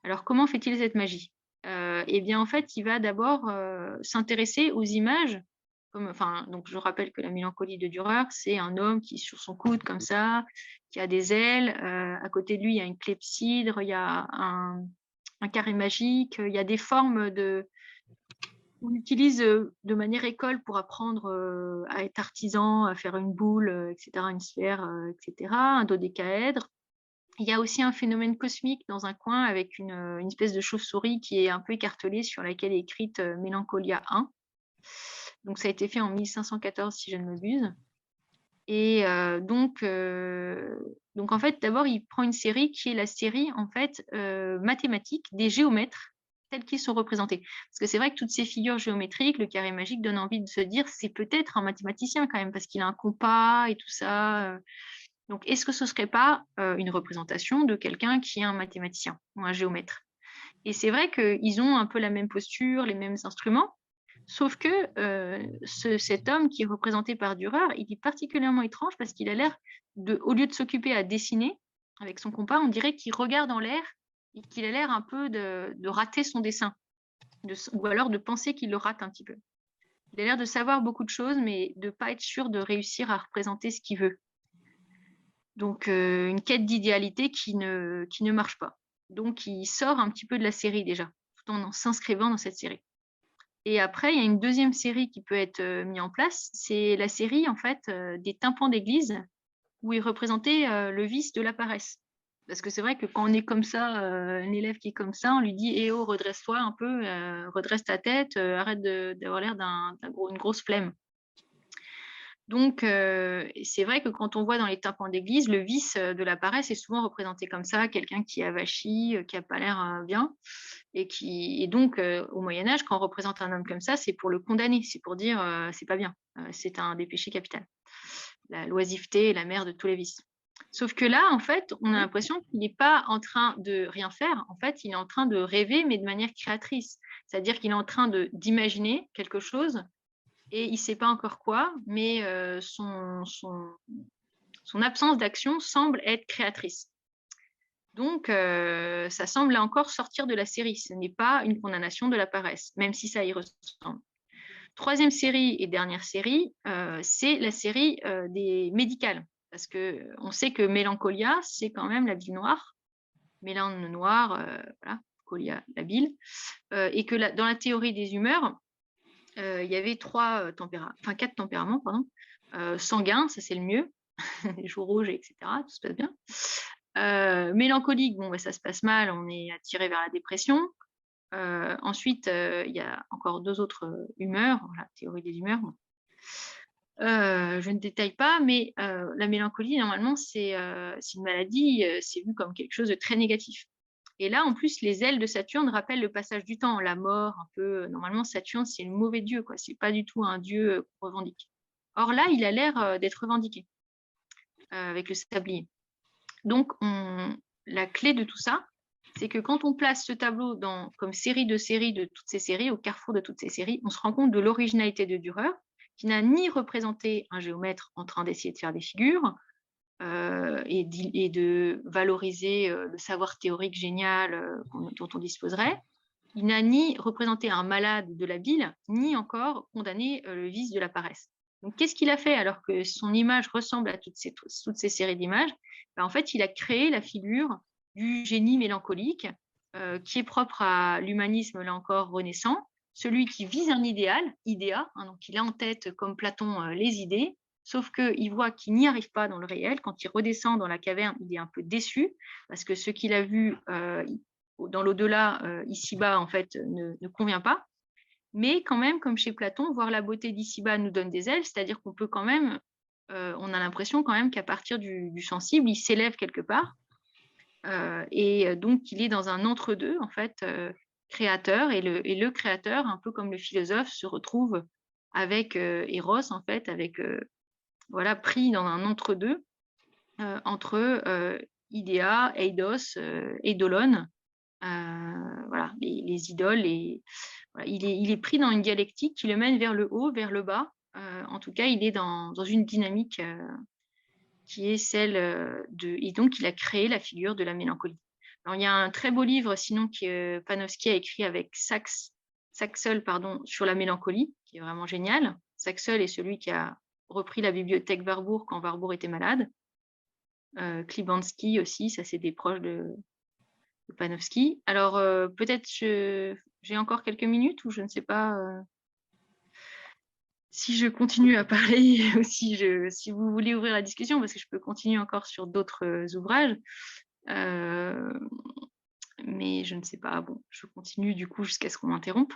Alors comment fait-il cette magie? Eh bien en fait, il va d'abord s'intéresser aux images. Donc je rappelle que la mélancolie de Dürer, c'est un homme qui est sur son coude comme ça, qui a des ailes. À côté de lui, il y a une clepsydre, il y a un carré magique, il y a des formes on utilise de manière école pour apprendre à être artisan, à faire une boule, etc., une sphère, etc., un dodécaèdre. Il y a aussi un phénomène cosmique dans un coin avec une espèce de chauve-souris qui est un peu écartelée sur laquelle est écrite Mélancolia 1. Donc ça a été fait en 1514 si je ne m'abuse. Et donc en fait, d'abord, il prend une série qui est la série en fait mathématique des géomètres tels qu'ils sont représentés. Parce que c'est vrai que toutes ces figures géométriques, le carré magique donne envie de se dire c'est peut-être un mathématicien quand même, parce qu'il a un compas et tout ça. Donc, est-ce que ce ne serait pas une représentation de quelqu'un qui est un mathématicien ou un géomètre? Et c'est vrai qu'ils ont un peu la même posture, les mêmes instruments, sauf que cet homme qui est représenté par Dürer, il est particulièrement étrange parce qu'il a l'air, au lieu de s'occuper à dessiner avec son compas, on dirait qu'il regarde en l'air et qu'il a l'air un peu de rater son dessin, ou alors de penser qu'il le rate un petit peu. Il a l'air de savoir beaucoup de choses, mais de ne pas être sûr de réussir à représenter ce qu'il veut. Donc, une quête d'idéalité qui ne marche pas. Donc, il sort un petit peu de la série déjà, tout en s'inscrivant dans cette série. Et après, il y a une deuxième série qui peut être mise en place. C'est la série, en fait, des tympans d'église, où est représenté le vice de la paresse. Parce que c'est vrai que quand on est comme ça, un élève qui est comme ça, on lui dit eh oh, redresse-toi un peu, redresse ta tête, arrête d'avoir l'air une grosse flemme. Donc, c'est vrai que quand on voit dans les tympans d'église, le vice de la paresse est souvent représenté comme ça, quelqu'un qui est avachi, qui n'a pas l'air bien. Et donc, au Moyen-Âge, quand on représente un homme comme ça, c'est pour le condamner, c'est pour dire c'est pas bien, c'est un des péchés capitaux. La l'oisiveté est la mère de tous les vices. Sauf que là, en fait, on a l'impression qu'il n'est pas en train de rien faire. En fait, il est en train de rêver, mais de manière créatrice. C'est-à-dire qu'il est en train d'imaginer quelque chose et il ne sait pas encore quoi, mais son absence d'action semble être créatrice. Donc, ça semble là encore sortir de la série. Ce n'est pas une condamnation de la paresse, même si ça y ressemble. Troisième série et dernière série, c'est la série des médicales. Parce qu'on sait que Mélancolia, c'est quand même la bile noire. Mélane noire, voilà, colia, la bile. Et que dans la théorie des humeurs, il y avait quatre tempéraments, pardon. Sanguin, ça c'est le mieux. Les joues rouges, etc. Tout se passe bien. Mélancolique, bon, ça se passe mal, on est attiré vers la dépression. Ensuite, il y a encore deux autres humeurs, la théorie des humeurs. Je ne détaille pas, mais la mélancolie, normalement, c'est une maladie, c'est vu comme quelque chose de très négatif. Et là, en plus, les ailes de Saturne rappellent le passage du temps, la mort, un peu. Normalement, Saturne, c'est le mauvais dieu, quoi. C'est pas du tout un dieu qu'on revendique. Or là, il a l'air d'être revendiqué avec le sablier. Donc, la clé de tout ça, c'est que quand on place ce tableau comme série de toutes ces séries, au carrefour de toutes ces séries, on se rend compte de l'originalité de Dürer, qui n'a ni représenté un géomètre en train d'essayer de faire des figures et de valoriser le savoir théorique génial dont on disposerait. Il n'a ni représenté un malade de la bile, ni encore condamné le vice de la paresse. Donc, qu'est-ce qu'il a fait alors que son image ressemble à toutes ces séries d'images? En fait, il a créé la figure du génie mélancolique qui est propre à l'humanisme, là encore, renaissant, celui qui vise un idéa, donc il a en tête, comme Platon, les idées, sauf qu'il voit qu'il n'y arrive pas dans le réel. Quand il redescend dans la caverne, il est un peu déçu, parce que ce qu'il a vu dans l'au-delà, ici-bas, en fait, ne convient pas. Mais quand même, comme chez Platon, voir la beauté d'ici-bas nous donne des ailes, c'est-à-dire qu'on peut quand même, on a l'impression quand même qu'à partir du sensible, il s'élève quelque part. Et donc, il est dans un entre-deux, en fait, créateur, et le créateur, un peu comme le philosophe, se retrouve avec Eros, en fait, voilà, pris dans un entre-deux, entre idéa, eidos, eidolon, voilà, les idoles. Voilà, il est pris dans une dialectique qui le mène vers le haut, vers le bas. En tout cas, il est dans une dynamique qui est celle et donc il a créé la figure de la mélancolie. Alors, il y a un très beau livre, sinon, que Panofsky a écrit avec Saxel, sur la mélancolie, qui est vraiment génial. Saxel est celui qui a repris la bibliothèque Warburg quand Warburg était malade. Klibanski aussi, ça c'est des proches de Panofsky. Alors, peut-être j'ai encore quelques minutes, ou je ne sais pas si je continue à parler ou si vous voulez ouvrir la discussion, parce que je peux continuer encore sur d'autres ouvrages. Mais je ne sais pas. Bon, je continue du coup jusqu'à ce qu'on m'interrompe.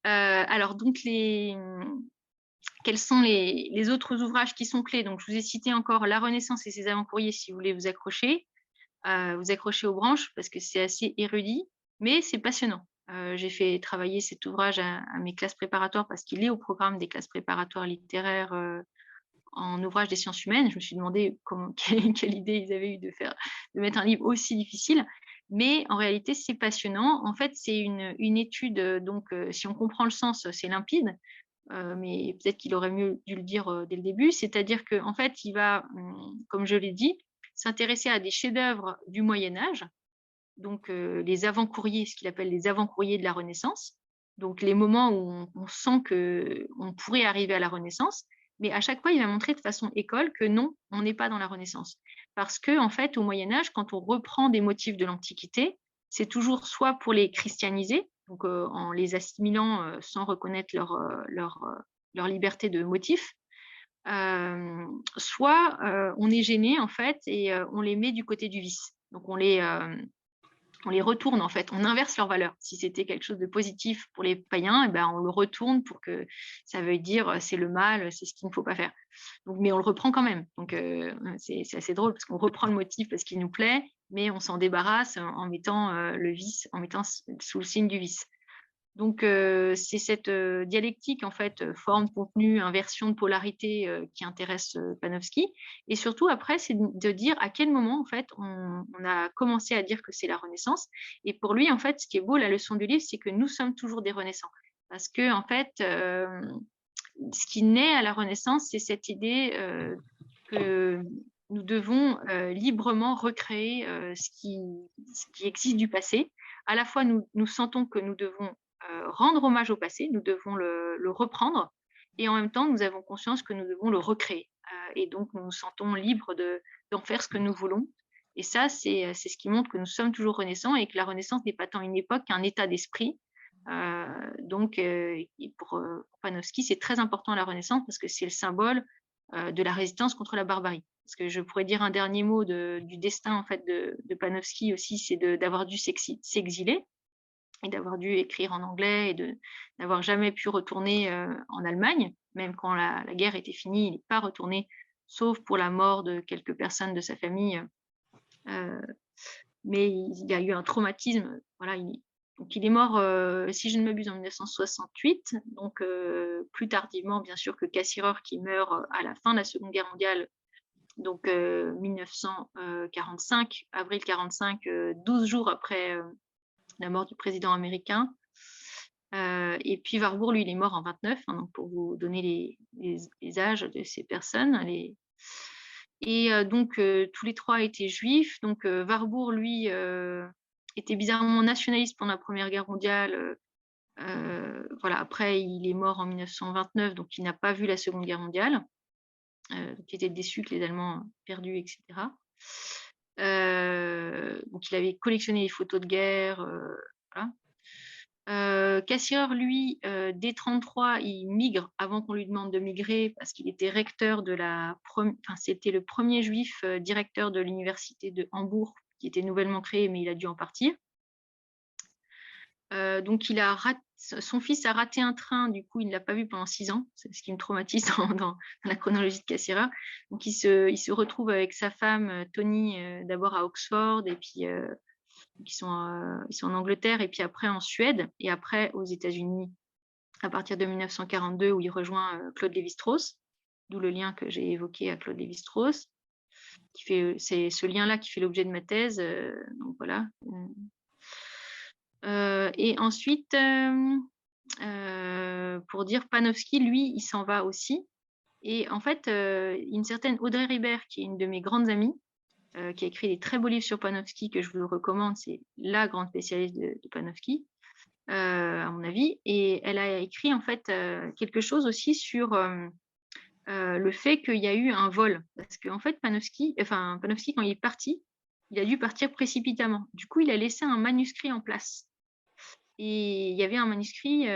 Alors, donc, quels sont les autres ouvrages qui sont clés? Donc, je vous ai cité encore La Renaissance et ses avant-courriers, si vous voulez vous accrocher aux branches, parce que c'est assez érudit, mais c'est passionnant. J'ai fait travailler cet ouvrage à mes classes préparatoires parce qu'il est au programme des classes préparatoires littéraires en ouvrage des sciences humaines. Je me suis demandé quelle idée ils avaient eu de mettre un livre aussi difficile. Mais en réalité, c'est passionnant. En fait, c'est une étude, donc si on comprend le sens, c'est limpide. Mais peut-être qu'il aurait mieux dû le dire dès le début. C'est-à-dire qu'en fait, il va, comme je l'ai dit, s'intéresser à des chefs-d'œuvre du Moyen-Âge, donc les avant-courriers, ce qu'il appelle les avant-courriers de la Renaissance, donc les moments où on sent qu'on pourrait arriver à la Renaissance, mais à chaque fois, il va montrer de façon école que non, on n'est pas dans la Renaissance. Parce que, en fait, au Moyen-Âge, quand on reprend des motifs de l'Antiquité, c'est toujours soit pour les christianiser, donc en les assimilant sans reconnaître leur liberté de motif, soit on est gêné en fait et on les met du côté du vice. Donc on les retourne en fait, on inverse leurs valeurs. Si c'était quelque chose de positif pour les païens, eh ben, on le retourne pour que ça veuille dire c'est le mal, c'est ce qu'il ne faut pas faire. Donc, mais on le reprend quand même. Donc c'est assez drôle parce qu'on reprend le motif parce qu'il nous plaît, mais on s'en débarrasse en mettant le vice, en mettant sous le signe du vice. Donc c'est cette dialectique en fait, forme, contenu, inversion de polarité qui intéresse Panofsky. Et surtout après, c'est de dire à quel moment en fait on a commencé à dire que c'est la Renaissance. Et pour lui en fait, ce qui est beau, la leçon du livre, c'est que nous sommes toujours des Renaissants. Parce que en fait, ce qui naît à la Renaissance, c'est cette idée que nous devons librement recréer ce qui existe du passé. À la fois, nous sentons que nous devons rendre hommage au passé, nous devons le reprendre, et en même temps, nous avons conscience que nous devons le recréer. Et donc, nous nous sentons libres d'en faire ce que nous voulons. Et ça, c'est ce qui montre que nous sommes toujours renaissants et que la Renaissance n'est pas tant une époque qu'un état d'esprit. Donc, pour Panofsky, c'est très important la Renaissance parce que c'est le symbole de la résistance contre la barbarie. Parce que je pourrais dire un dernier mot du destin en fait de Panofsky aussi, c'est d'avoir dû s'exiler et d'avoir dû écrire en anglais et d'avoir jamais pu retourner en Allemagne, même quand la guerre était finie, il n'est pas retourné, sauf pour la mort de quelques personnes de sa famille. Mais il y a eu un traumatisme. Voilà, donc il est mort, si je ne m'abuse, en 1968, donc plus tardivement, bien sûr, que Cassirer qui meurt à la fin de la Seconde Guerre mondiale, donc 1945, avril 45, 12 jours après la mort du président américain. Et puis Warburg, lui, il est mort en 29, hein, donc pour vous donner les âges de ces personnes. Et donc tous les trois étaient juifs. Donc Warburg, lui, était bizarrement nationaliste pendant la Première Guerre mondiale. Voilà, après, il est mort en 1929, donc il n'a pas vu la Seconde Guerre mondiale. Donc il était déçu que les Allemands perdus, etc. Donc il avait collectionné les photos de guerre. Voilà. Cassirer, lui, dès 1933, il migre avant qu'on lui demande de migrer parce qu'il était recteur c'était le premier juif directeur de l'université de Hambourg qui était nouvellement créée, mais il a dû en partir. Donc son fils a raté un train, du coup il ne l'a pas vu pendant 6 ans, c'est ce qui me traumatise dans la chronologie de Cassirer. Donc il se retrouve avec sa femme Tony d'abord à Oxford, et puis ils sont en Angleterre, et puis après en Suède, et après aux États-Unis à partir de 1942 où il rejoint Claude Lévi-Strauss, d'où le lien que j'ai évoqué à Claude Lévi-Strauss, c'est ce lien-là qui fait l'objet de ma thèse. Donc voilà. Et ensuite, pour dire Panofsky, lui, il s'en va aussi. Et en fait, une certaine Audrey Ribert, qui est une de mes grandes amies, qui a écrit des très beaux livres sur Panofsky, que je vous recommande, c'est la grande spécialiste de Panofsky, à mon avis. Et elle a écrit en fait quelque chose aussi sur le fait qu'il y a eu un vol. Parce qu'en fait, Panofsky, quand il est parti, il a dû partir précipitamment. Du coup, il a laissé un manuscrit en place. Et il y avait un manuscrit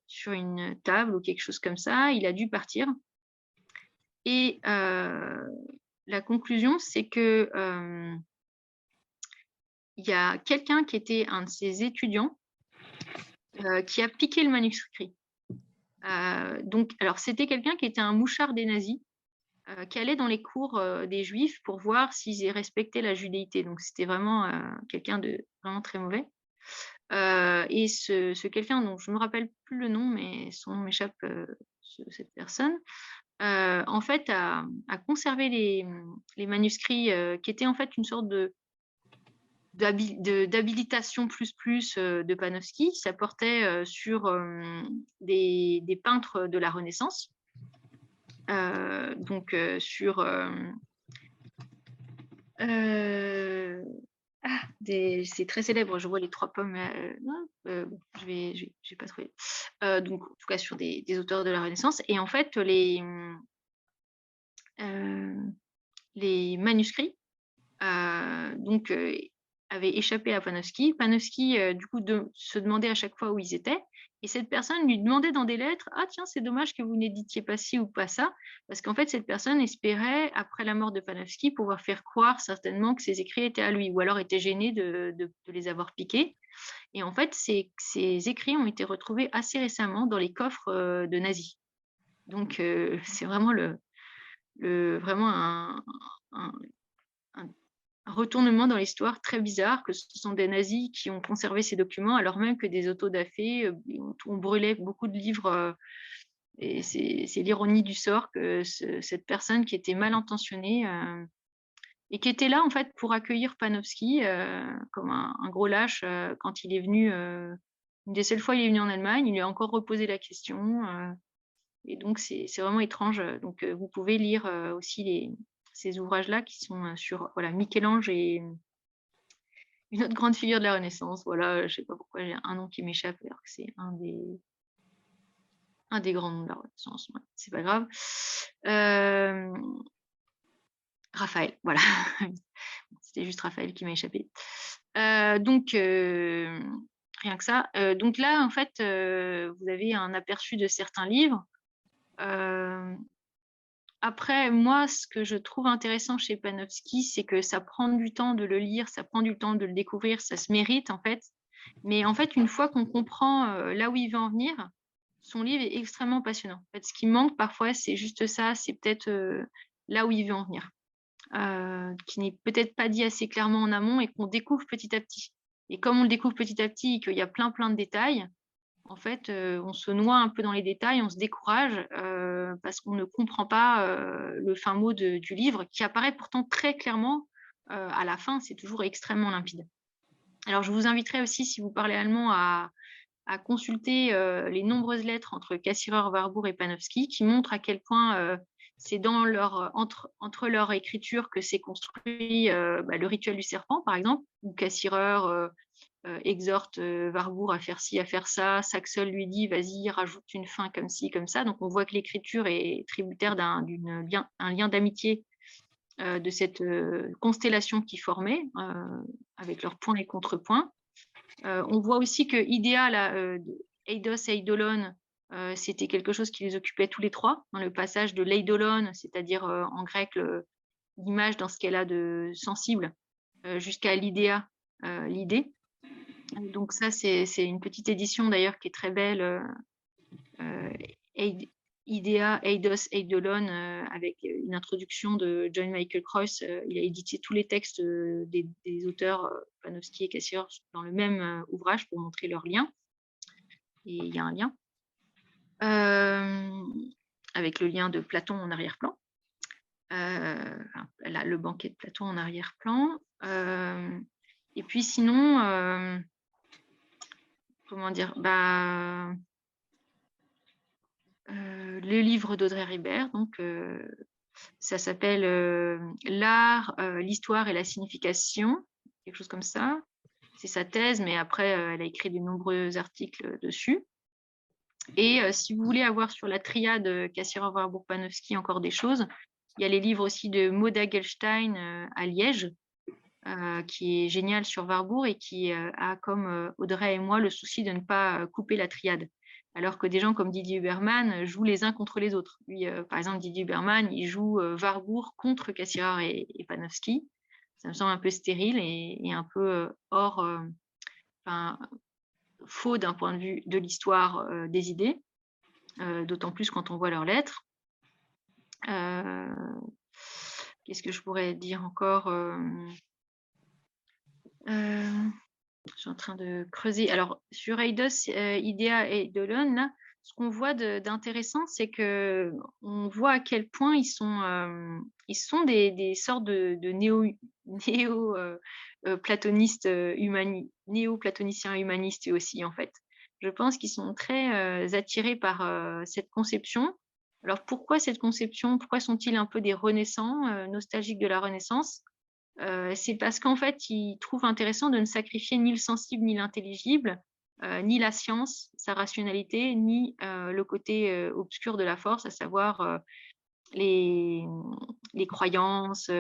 sur une table ou quelque chose comme ça. Il a dû partir. Et la conclusion, c'est que il y a quelqu'un qui était un de ses étudiants qui a piqué le manuscrit. Donc, alors, c'était quelqu'un qui était un mouchard des nazis, qui allait dans les cours des juifs pour voir s'ils respectaient la judéité. Donc, c'était vraiment quelqu'un de vraiment très mauvais. Et ce quelqu'un dont je ne me rappelle plus le nom, mais son nom m'échappe, cette personne, en fait, a conservé les manuscrits qui étaient en fait une sorte d'habilitation plus de Panofsky. Ça portait sur des peintres de la Renaissance, donc sur c'est très célèbre, je vois les 3 pommes, bon, je vais pas trouver. Donc, en tout cas, sur des auteurs de la Renaissance. Et en fait, les manuscrits, donc, avait échappé à Panofsky. Panofsky, du coup, se demandait à chaque fois où ils étaient. Et cette personne lui demandait dans des lettres « Ah tiens, c'est dommage que vous n'éditiez pas ci ou pas ça », parce qu'en fait, cette personne espérait, après la mort de Panofsky, pouvoir faire croire certainement que ses écrits étaient à lui, ou alors était gêné de les avoir piqués. Et en fait, ces écrits ont été retrouvés assez récemment dans les coffres de nazis. Donc, c'est vraiment, vraiment un retournement dans l'histoire très bizarre, que ce sont des nazis qui ont conservé ces documents, alors même que des autodafés ont brûlé beaucoup de livres. Et c'est l'ironie du sort que cette personne qui était mal intentionnée et qui était là en fait pour accueillir Panofsky comme un gros lâche quand il est venu. Une des seules fois il est venu en Allemagne, il lui a encore reposé la question. Et donc c'est vraiment étrange. Donc vous pouvez lire aussi ces ouvrages-là qui sont sur Michel-Ange et une autre grande figure de la Renaissance. Voilà, je sais pas pourquoi j'ai un nom qui m'échappe alors que c'est un des grands noms de la Renaissance. Ouais, c'est pas grave. Raphaël, voilà. C'était juste Raphaël qui m'a échappé. Donc, rien que ça. Donc là, en fait, vous avez un aperçu de certains livres. Après, moi, ce que je trouve intéressant chez Panofsky, c'est que ça prend du temps de le lire, ça prend du temps de le découvrir, ça se mérite en fait. Mais en fait, une fois qu'on comprend là où il veut en venir, son livre est extrêmement passionnant. En fait, ce qui manque parfois, c'est juste ça, c'est peut-être là où il veut en venir, qui n'est peut-être pas dit assez clairement en amont et qu'on découvre petit à petit. Et comme on le découvre petit à petit et qu'il y a plein de détails, en fait, on se noie un peu dans les détails, on se décourage parce qu'on ne comprend pas le fin mot du livre qui apparaît pourtant très clairement à la fin, c'est toujours extrêmement limpide. Alors, je vous inviterai aussi, si vous parlez allemand, à consulter les nombreuses lettres entre Cassirer, Warburg et Panofsky qui montrent à quel point c'est entre leur écriture que s'est construit le rituel du serpent, par exemple, où Cassirer exhorte Warburg à faire ci, à faire ça. Saxel lui dit, vas-y, rajoute une fin comme ci, comme ça. Donc, on voit que l'écriture est tributaire d'un lien d'amitié de cette constellation qui formait, avec leurs points et contrepoints. On voit aussi que Idea, Eidos et Eidolon, c'était quelque chose qui les occupait tous les trois. Dans le passage de l'Eidolon, c'est-à-dire en grec, l'image dans ce qu'elle a de sensible, jusqu'à l'Idea, l'idée. Donc ça, c'est une petite édition d'ailleurs qui est très belle. Idea, Eidos, Eidolon, avec une introduction de John Michael Cross. Il a édité tous les textes des auteurs Panofsky et Cassirer dans le même ouvrage pour montrer leurs liens. Et il y a un lien avec le lien de Platon en arrière-plan. Le banquet de Platon en arrière-plan. Et puis sinon, comment dire, le livre d'Audrey Ribert, donc ça s'appelle L'art, l'histoire et la signification, quelque chose comme ça. C'est sa thèse, mais après, elle a écrit de nombreux articles dessus. Et si vous voulez avoir sur la triade Cassirer, Warburg, Panofsky encore des choses, il y a les livres aussi de Maud Hagelstein à Liège, qui est génial sur Warburg et qui a, comme Audrey et moi, le souci de ne pas couper la triade. Alors que des gens comme Didier Huberman jouent les uns contre les autres. Lui, par exemple, Didier Huberman, il joue Warburg contre Cassirer et Panofsky. Ça me semble un peu stérile et un peu faux d'un point de vue de l'histoire des idées, d'autant plus quand on voit leurs lettres. Qu'est-ce que je pourrais dire encore je suis en train de creuser. Alors, sur Eidos, Idea et Eidolon, là, ce qu'on voit d'intéressant, c'est qu'on voit à quel point ils sont des sortes de néo-platonistes néo-platoniciens humanistes aussi, en fait. Je pense qu'ils sont très attirés par cette conception. Alors, pourquoi cette conception? Pourquoi sont-ils un peu des renaissants, nostalgiques de la Renaissance? C'est parce qu'en fait, ils trouvent intéressant de ne sacrifier ni le sensible ni l'intelligible, ni la science, sa rationalité, ni le côté obscur de la force, à savoir les croyances,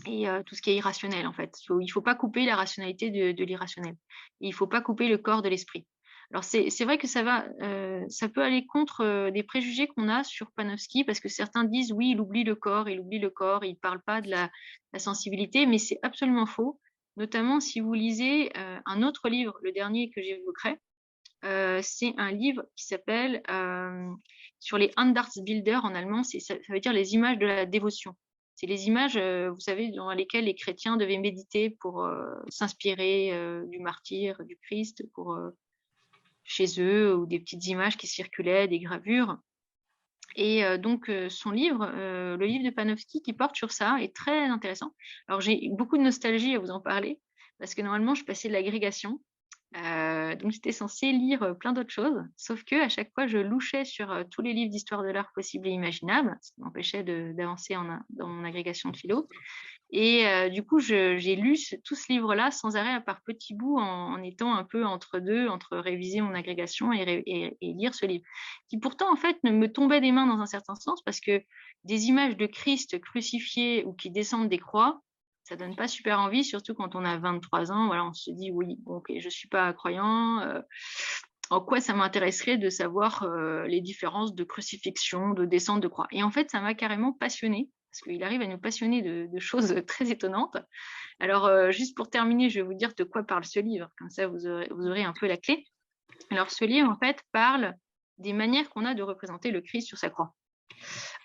et tout ce qui est irrationnel, en fait. Il faut pas couper la rationalité de l'irrationnel. Il faut pas couper le corps de l'esprit. Alors c'est vrai que ça peut aller contre, des préjugés qu'on a sur Panofsky parce que certains disent: «Oui, il oublie le corps, il parle pas de la sensibilité», mais c'est absolument faux. Notamment si vous lisez, un autre livre, le dernier que j'évoquerai, c'est un livre qui s'appelle, sur les Andachtsbilder en allemand, ça veut dire les images de la dévotion. C'est les images, vous savez, dans lesquelles les chrétiens devaient méditer pour, s'inspirer, du martyre du Christ pour, chez eux, ou des petites images qui circulaient, des gravures. Et donc son livre, le livre de Panofsky qui porte sur ça est très intéressant. Alors j'ai beaucoup de nostalgie à vous en parler parce que normalement je passais de l'agrégation, donc j'étais censée lire, plein d'autres choses, sauf qu'à chaque fois je louchais sur, tous les livres d'histoire de l'art possibles et imaginables, ce qui m'empêchait d'avancer dans mon agrégation de philo. Et du coup, j'ai lu tout ce livre-là sans arrêt, par petits bouts, en étant un peu entre deux, entre réviser mon agrégation et lire ce livre, qui pourtant, en fait, me tombait des mains dans un certain sens, parce que des images de Christ crucifié ou qui descendent des croix, ça donne pas super envie, surtout quand on a 23 ans. Voilà, on se dit: «Oui, bon, OK, je suis pas croyant, en quoi ça m'intéresserait de savoir, les différences de crucifixion, de descente de croix?» Et en fait, ça m'a carrément passionnée, parce qu'il arrive à nous passionner de choses très étonnantes. Alors, juste pour terminer, je vais vous dire de quoi parle ce livre, comme ça vous aurez un peu la clé. Alors ce livre, en fait, parle des manières qu'on a de représenter le Christ sur sa croix.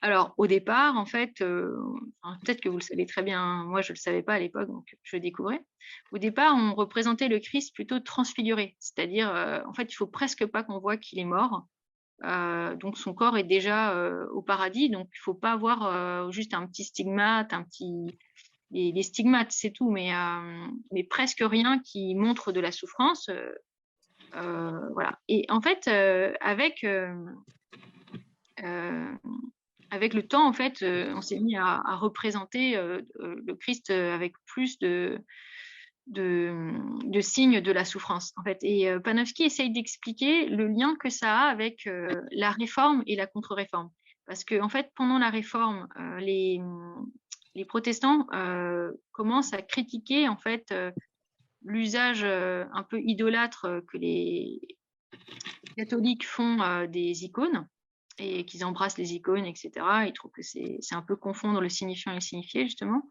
Alors au départ, en fait, peut-être que vous le savez très bien, hein, moi je le savais pas à l'époque, donc je le découvrais. Au départ, on représentait le Christ plutôt transfiguré, c'est-à-dire, en fait, il faut presque pas qu'on voit qu'il est mort. Donc son corps est déjà, au paradis, donc il faut pas avoir, juste un petit stigmate, les stigmates, c'est tout, mais presque rien qui montre de la souffrance, voilà. Et en fait, heu, avec le temps, en fait, on s'est mis à représenter, le Christ, avec plus de signes de la souffrance, en fait. Et Panofsky essaye d'expliquer le lien que ça a avec, la réforme et la contre-réforme. Parce que, en fait, pendant la réforme, les protestants, commencent à critiquer, en fait, l'usage, un peu idolâtre, que les catholiques font, des icônes, et qu'ils embrassent les icônes, et cetera. Ils trouvent que c'est un peu confondre le signifiant et le signifié, justement.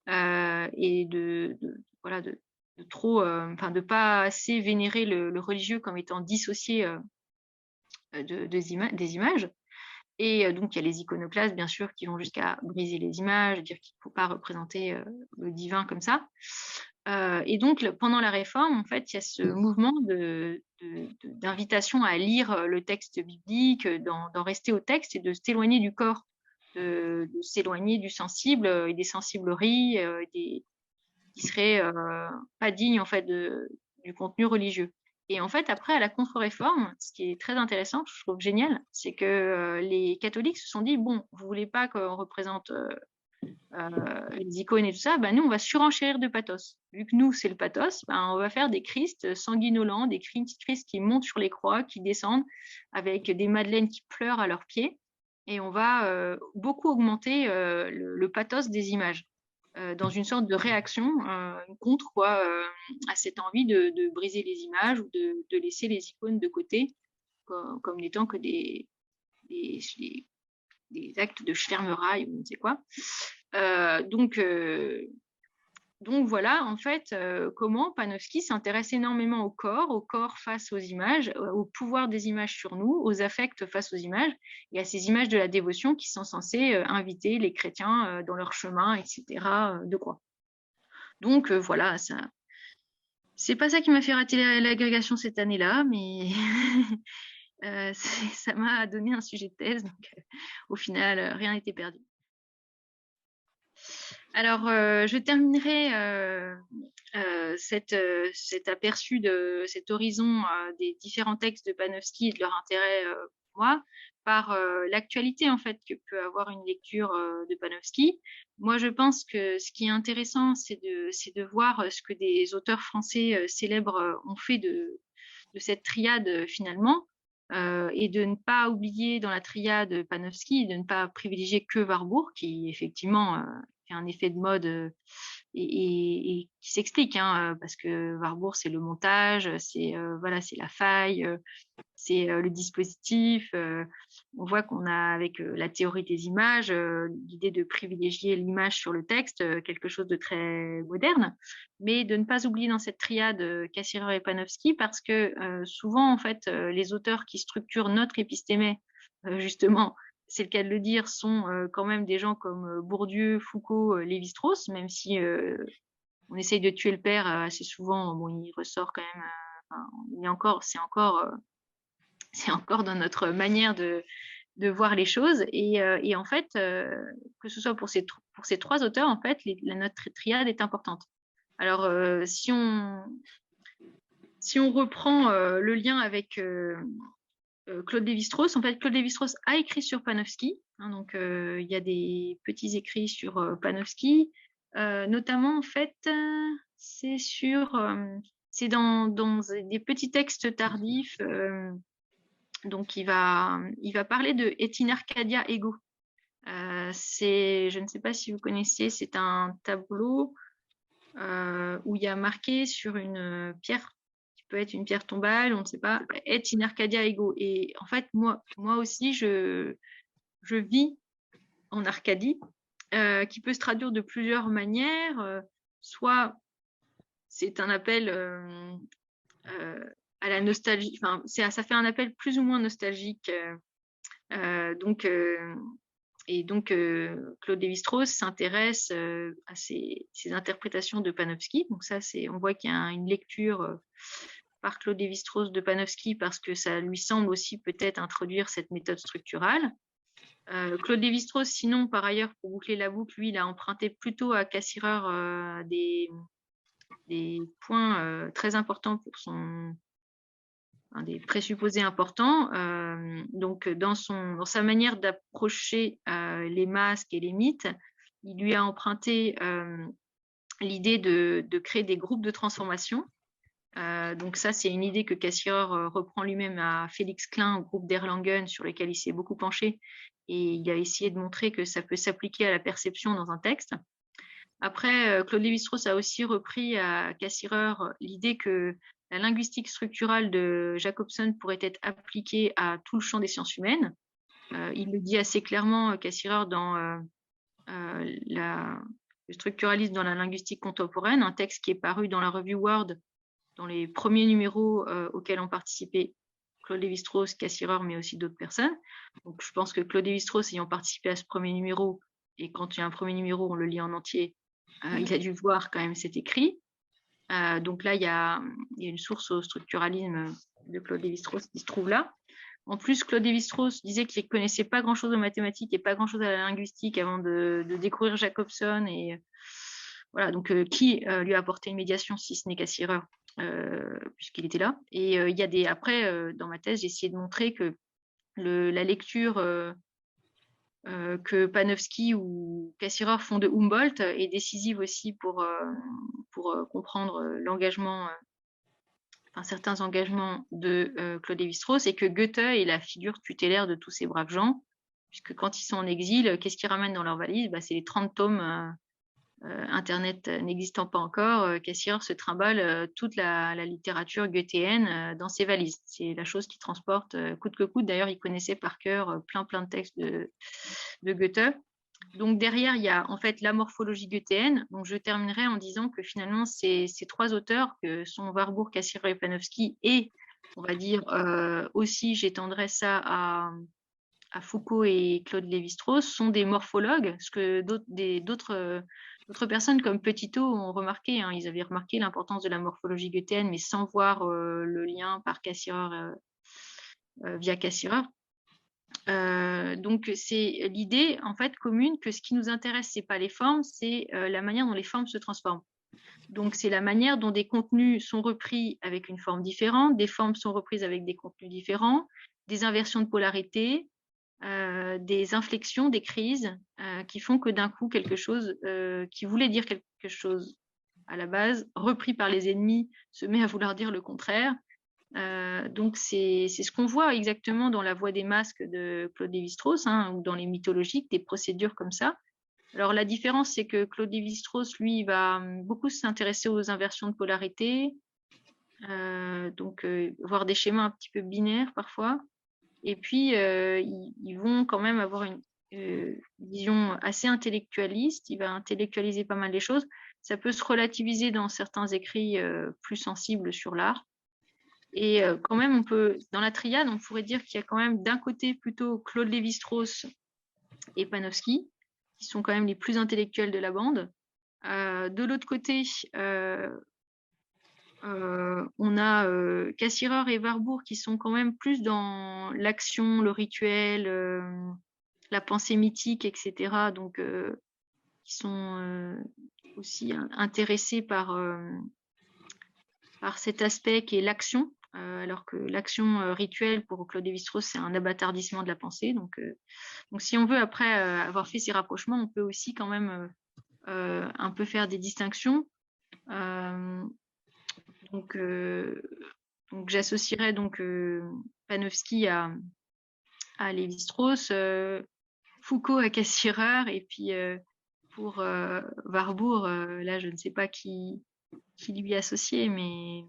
Et voilà, de trop, enfin, de pas assez vénérer le religieux comme étant dissocié, des images. Et donc il y a les iconoclastes, bien sûr, qui vont jusqu'à briser les images, dire qu'il ne faut pas représenter, le divin comme ça. Et donc pendant la Réforme, en fait, il y a ce mouvement d'invitation à lire le texte biblique, d'en rester au texte et de s'éloigner du corps, de s'éloigner du sensible, et des sensibleries, qui seraient, pas dignes, en fait, du contenu religieux. Et en fait, après, à la Contre-Réforme, ce qui est très intéressant, je trouve génial, c'est que les catholiques se sont dit: «Bon, vous voulez pas qu'on représente, les icônes et tout ça, bah, nous, on va surenchérir de pathos. Vu que nous, c'est le pathos, ben, on va faire des Christ sanguinolents, des Christ qui montent sur les croix, qui descendent, avec des madeleines qui pleurent à leurs pieds, et on va, beaucoup augmenter, le pathos des images». Dans une sorte de réaction, contre, quoi, à cette envie de briser les images, ou de laisser les icônes de côté, comme n'étant que des des actes de schwärmerei ou je ne sais quoi. Euh, donc, euh, donc voilà, en fait, comment Panofsky s'intéresse énormément au corps face aux images, au pouvoir des images sur nous, aux affects face aux images, et à ces images de la dévotion qui sont censées inviter les chrétiens dans leur chemin, etc., de croix. Donc voilà, c'est pas ça qui m'a fait rater l'agrégation cette année-là, mais ça m'a donné un sujet de thèse, donc au final, rien n'était perdu. Alors, je terminerai cet aperçu de cet horizon des différents textes de Panofsky et de leur intérêt pour moi, par l'actualité, en fait, que peut avoir une lecture de Panofsky. Moi, je pense que ce qui est intéressant, c'est de voir ce que des auteurs français célèbres ont fait de cette triade, finalement, et de ne pas oublier dans la triade Panofsky, de ne pas privilégier que Warburg, qui effectivement fait un effet de mode et qui s'explique, hein, parce que Warburg, c'est le montage, c'est voilà, c'est la faille, c'est le dispositif. On voit qu'on a, avec la théorie des images, l'idée de privilégier l'image sur le texte, quelque chose de très moderne, mais de ne pas oublier dans cette triade Cassirer et Panofsky, parce que souvent, en fait, les auteurs qui structurent notre épistémé, justement, c'est le cas de le dire, sont quand même des gens comme Bourdieu, Foucault, Lévi-Strauss, même si on essaye de tuer le père assez souvent. Bon, il ressort quand même. C'est encore dans notre manière de voir les choses. Et en fait, que ce soit pour ces trois auteurs, en fait, notre triade est importante. Alors, si on reprend le lien avec Claude Lévi-Strauss, en fait, Claude Lévi-Strauss a écrit sur Panofsky. Hein, donc, il y a des petits écrits sur Panofsky. Notamment, en fait, c'est dans des petits textes tardifs. Donc, il va parler de Et in Arcadia ego. Je ne sais pas si vous connaissez, c'est un tableau où il y a marqué sur une pierre, qui peut être une pierre tombale, on ne sait pas, Et in Arcadia ego. Et en fait, moi aussi, je vis en Arcadie, qui peut se traduire de plusieurs manières. Soit c'est un appel à la nostalgie, enfin, ça fait un appel plus ou moins nostalgique. Donc, Claude Lévi-Strauss s'intéresse à ces interprétations de Panofsky. Donc ça, on voit qu'il y a une lecture par Claude Lévi-Strauss de Panofsky, parce que ça lui semble aussi peut-être introduire cette méthode structurale. Claude Lévi-Strauss, sinon, par ailleurs, pour boucler la boucle, lui, il a emprunté plutôt à Cassirer des points très importants pour des présupposés importants. Donc, dans sa manière d'approcher les masques et les mythes, il lui a emprunté l'idée de créer des groupes de transformation. Donc ça, c'est une idée que Cassirer reprend lui-même à Félix Klein, au groupe d'Erlangen, sur lequel il s'est beaucoup penché, et il a essayé de montrer que ça peut s'appliquer à la perception dans un texte. Après, Claude Lévi-Strauss a aussi repris à Cassirer l'idée que la linguistique structurale de Jacobson pourrait être appliquée à tout le champ des sciences humaines. Il le dit assez clairement, Cassirer, dans le structuralisme dans la linguistique contemporaine, un texte qui est paru dans la revue Word, dans les premiers numéros auxquels ont participé Claude Lévi-Strauss, Cassirer, mais aussi d'autres personnes. Donc, je pense que Claude Lévi-Strauss, ayant participé à ce premier numéro, et quand il y a un premier numéro, on le lit en entier, il a dû voir quand même cet écrit. Donc là, il y a une source au structuralisme de Claude Lévi-Strauss qui se trouve là. En plus, Claude Lévi-Strauss disait qu'il ne connaissait pas grand-chose aux mathématiques et pas grand-chose à la linguistique avant de découvrir Jacobson. Et voilà, donc qui lui a apporté une médiation, si ce n'est Cassirer, puisqu'il était là. Et il y a après, dans ma thèse, j'ai essayé de montrer que la lecture que Panofsky ou Cassirer font de Humboldt est décisive aussi pour comprendre l'engagement, certains engagements de Claude Lévi-Strauss, et que Goethe est la figure tutélaire de tous ces braves gens, puisque quand ils sont en exil, qu'est-ce qu'ils ramènent dans leur valise? C'est les 30 tomes, Internet n'existant pas encore, Cassirer se trimballe toute la littérature goethéenne dans ses valises. C'est la chose qu'il transporte coûte que coûte. D'ailleurs, il connaissait par cœur plein de textes de Goethe. Donc derrière, il y a en fait la morphologie goethéenne. Donc je terminerai en disant que finalement, ces trois auteurs, que sont Warburg, Cassirer et Panofsky, et on va dire aussi, j'étendrai ça à Foucault et Claude Lévi-Strauss, sont des morphologues, ce que d'autres personnes comme Petitot ont remarqué. Ils avaient remarqué l'importance de la morphologie goethéenne, mais sans voir le lien par Cassirer, via Cassirer. Donc c'est l'idée en fait commune que ce qui nous intéresse, c'est pas les formes, c'est la manière dont les formes se transforment. Donc c'est la manière dont des contenus sont repris avec une forme différente, des formes sont reprises avec des contenus différents, des inversions de polarité, des inflexions, des crises qui font que d'un coup quelque chose qui voulait dire quelque chose à la base, repris par les ennemis, se met à vouloir dire le contraire. Donc c'est ce qu'on voit exactement dans La Voix des masques de Claude Lévi-Strauss, ou dans les mythologiques, des procédures comme ça. Alors, la différence, c'est que Claude Lévi-Strauss, lui, il va beaucoup s'intéresser aux inversions de polarité, donc voir des schémas un petit peu binaires parfois. Et puis, ils vont quand même avoir une vision assez intellectualiste. Il va intellectualiser pas mal les choses. Ça peut se relativiser dans certains écrits plus sensibles sur l'art. Et quand même, dans la triade, on pourrait dire qu'il y a quand même d'un côté plutôt Claude Lévi-Strauss et Panofsky, qui sont quand même les plus intellectuels de la bande. De l'autre côté, on a Cassirer et Warburg qui sont quand même plus dans l'action, le rituel, la pensée mythique, etc. Donc, qui sont aussi intéressés par cet aspect qui est l'action, alors que l'action rituelle pour Claude Lévi-Strauss, c'est un abattardissement de la pensée. Donc si on veut, après avoir fait ces rapprochements, on peut aussi quand même un peu faire des distinctions. Donc j'associerais donc Panofsky à Lévi-Strauss, Foucault à Cassirer, et puis pour Warburg, là je ne sais pas qui lui associer, mais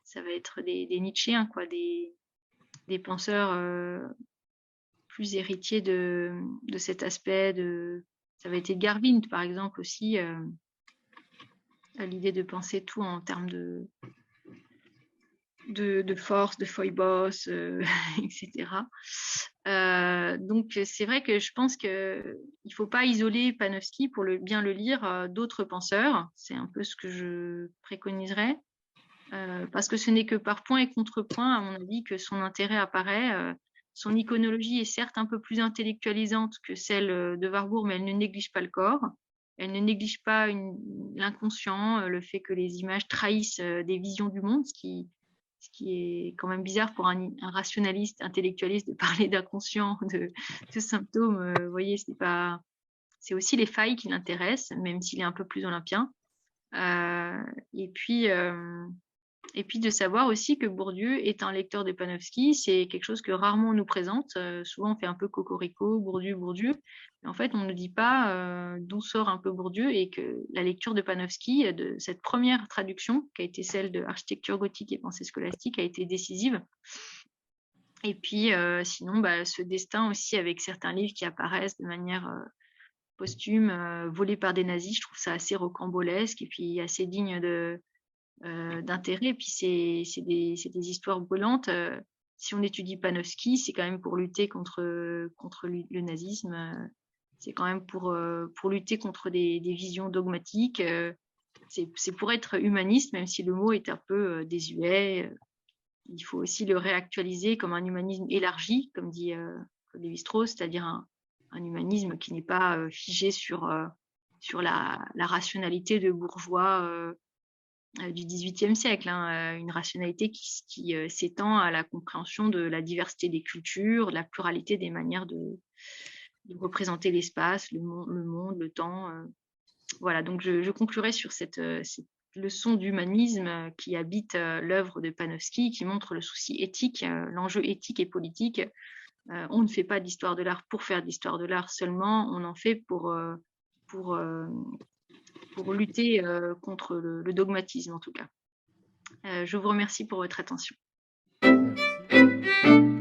ça va être des Nietzschéens, quoi, des penseurs plus héritiers de cet aspect ça va être Edgar Wind, par exemple, aussi, l'idée de penser tout en termes de force, de foibos, etc. Donc c'est vrai que je pense qu'il ne faut pas isoler Panofsky pour bien le lire d'autres penseurs. C'est un peu ce que je préconiserais. Parce que ce n'est que par point et contrepoint, à mon avis, que son intérêt apparaît. Son iconologie est certes un peu plus intellectualisante que celle de Warburg, mais elle ne néglige pas le corps. Elle ne néglige pas l'inconscient, le fait que les images trahissent des visions du monde, ce qui est quand même bizarre pour un rationaliste, intellectualiste, de parler d'inconscient, de symptômes. Vous voyez, c'est aussi les failles qui l'intéressent, même s'il est un peu plus olympien. Et puis de savoir aussi que Bourdieu est un lecteur de Panofsky, c'est quelque chose que rarement on nous présente. Souvent, on fait un peu cocorico, Bourdieu. Mais en fait, on ne dit pas d'où sort un peu Bourdieu, et que la lecture de Panofsky, de cette première traduction, qui a été celle de Architecture gothique et pensée scolastique, a été décisive. Et puis, sinon, ce destin aussi, avec certains livres qui apparaissent de manière posthume, volés par des nazis, je trouve ça assez rocambolesque et puis assez digne d'intérêt. Et puis c'est des histoires brûlantes. Si on étudie Panofsky, c'est quand même pour lutter contre le nazisme. C'est quand même pour lutter contre des visions dogmatiques. C'est pour être humaniste, même si le mot est un peu désuet. Il faut aussi le réactualiser comme un humanisme élargi, comme dit Lévi-Strauss, c'est-à-dire un humanisme qui n'est pas figé sur la rationalité de bourgeois du XVIIIe siècle, hein, une rationalité qui s'étend à la compréhension de la diversité des cultures, de la pluralité des manières de représenter l'espace, le monde, le temps. Voilà, donc je conclurai sur cette leçon d'humanisme qui habite l'œuvre de Panofsky, qui montre le souci éthique, l'enjeu éthique et politique. On ne fait pas de l'histoire de l'art pour faire de l'histoire de l'art seulement, on en fait pour lutter contre le dogmatisme, en tout cas. Je vous remercie pour votre attention. Merci.